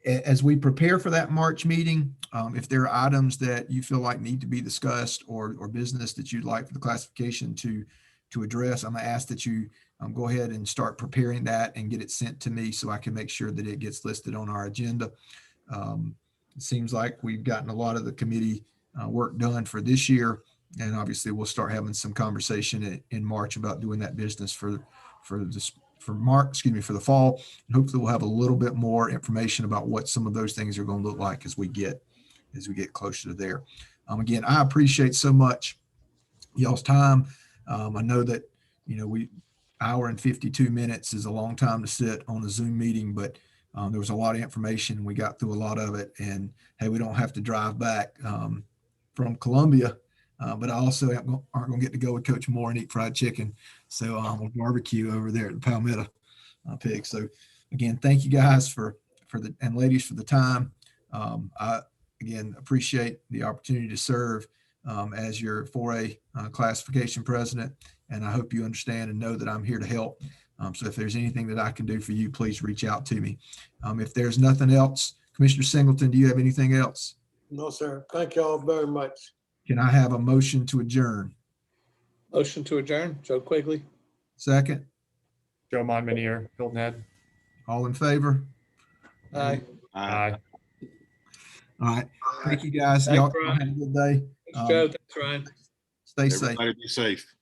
As we prepare for that March meeting, if there are items that you feel like need to be discussed or business that you'd like for the classification to address, I'm gonna ask that you go ahead and start preparing that and get it sent to me so I can make sure that it gets listed on our agenda. It seems like we've gotten a lot of the committee work done for this year, and obviously we'll start having some conversation in March about doing that business for the fall. And hopefully we'll have a little bit more information about what some of those things are going to look like as we get closer to there. Again, I appreciate so much y'all's time. I know that, hour and 52 minutes is a long time to sit on a Zoom meeting, but there was a lot of information. We got through a lot of it, and hey, we don't have to drive back from Columbia, but I also aren't going to get to go with Coach Moore and eat fried chicken. So we'll barbecue over there at the Palmetto Pig. So again, thank you guys and ladies for the time. I again appreciate the opportunity to serve as your 4A classification president, and I hope you understand and know that I'm here to help. So if there's anything that I can do for you, please reach out to me. If there's nothing else, Commissioner Singleton, do you have anything else? No, sir. Thank you all very much. Can I have a motion to adjourn? Motion to adjourn, Joe Quigley. Second. Joe Monmonier, Hilton Head. All in favor? Aye. Aye. All right. Thank you guys. Thanks, Y'all Ryan. have a good day. Thanks, Joe. Thanks, Ryan. Stay safe. Everybody be safe.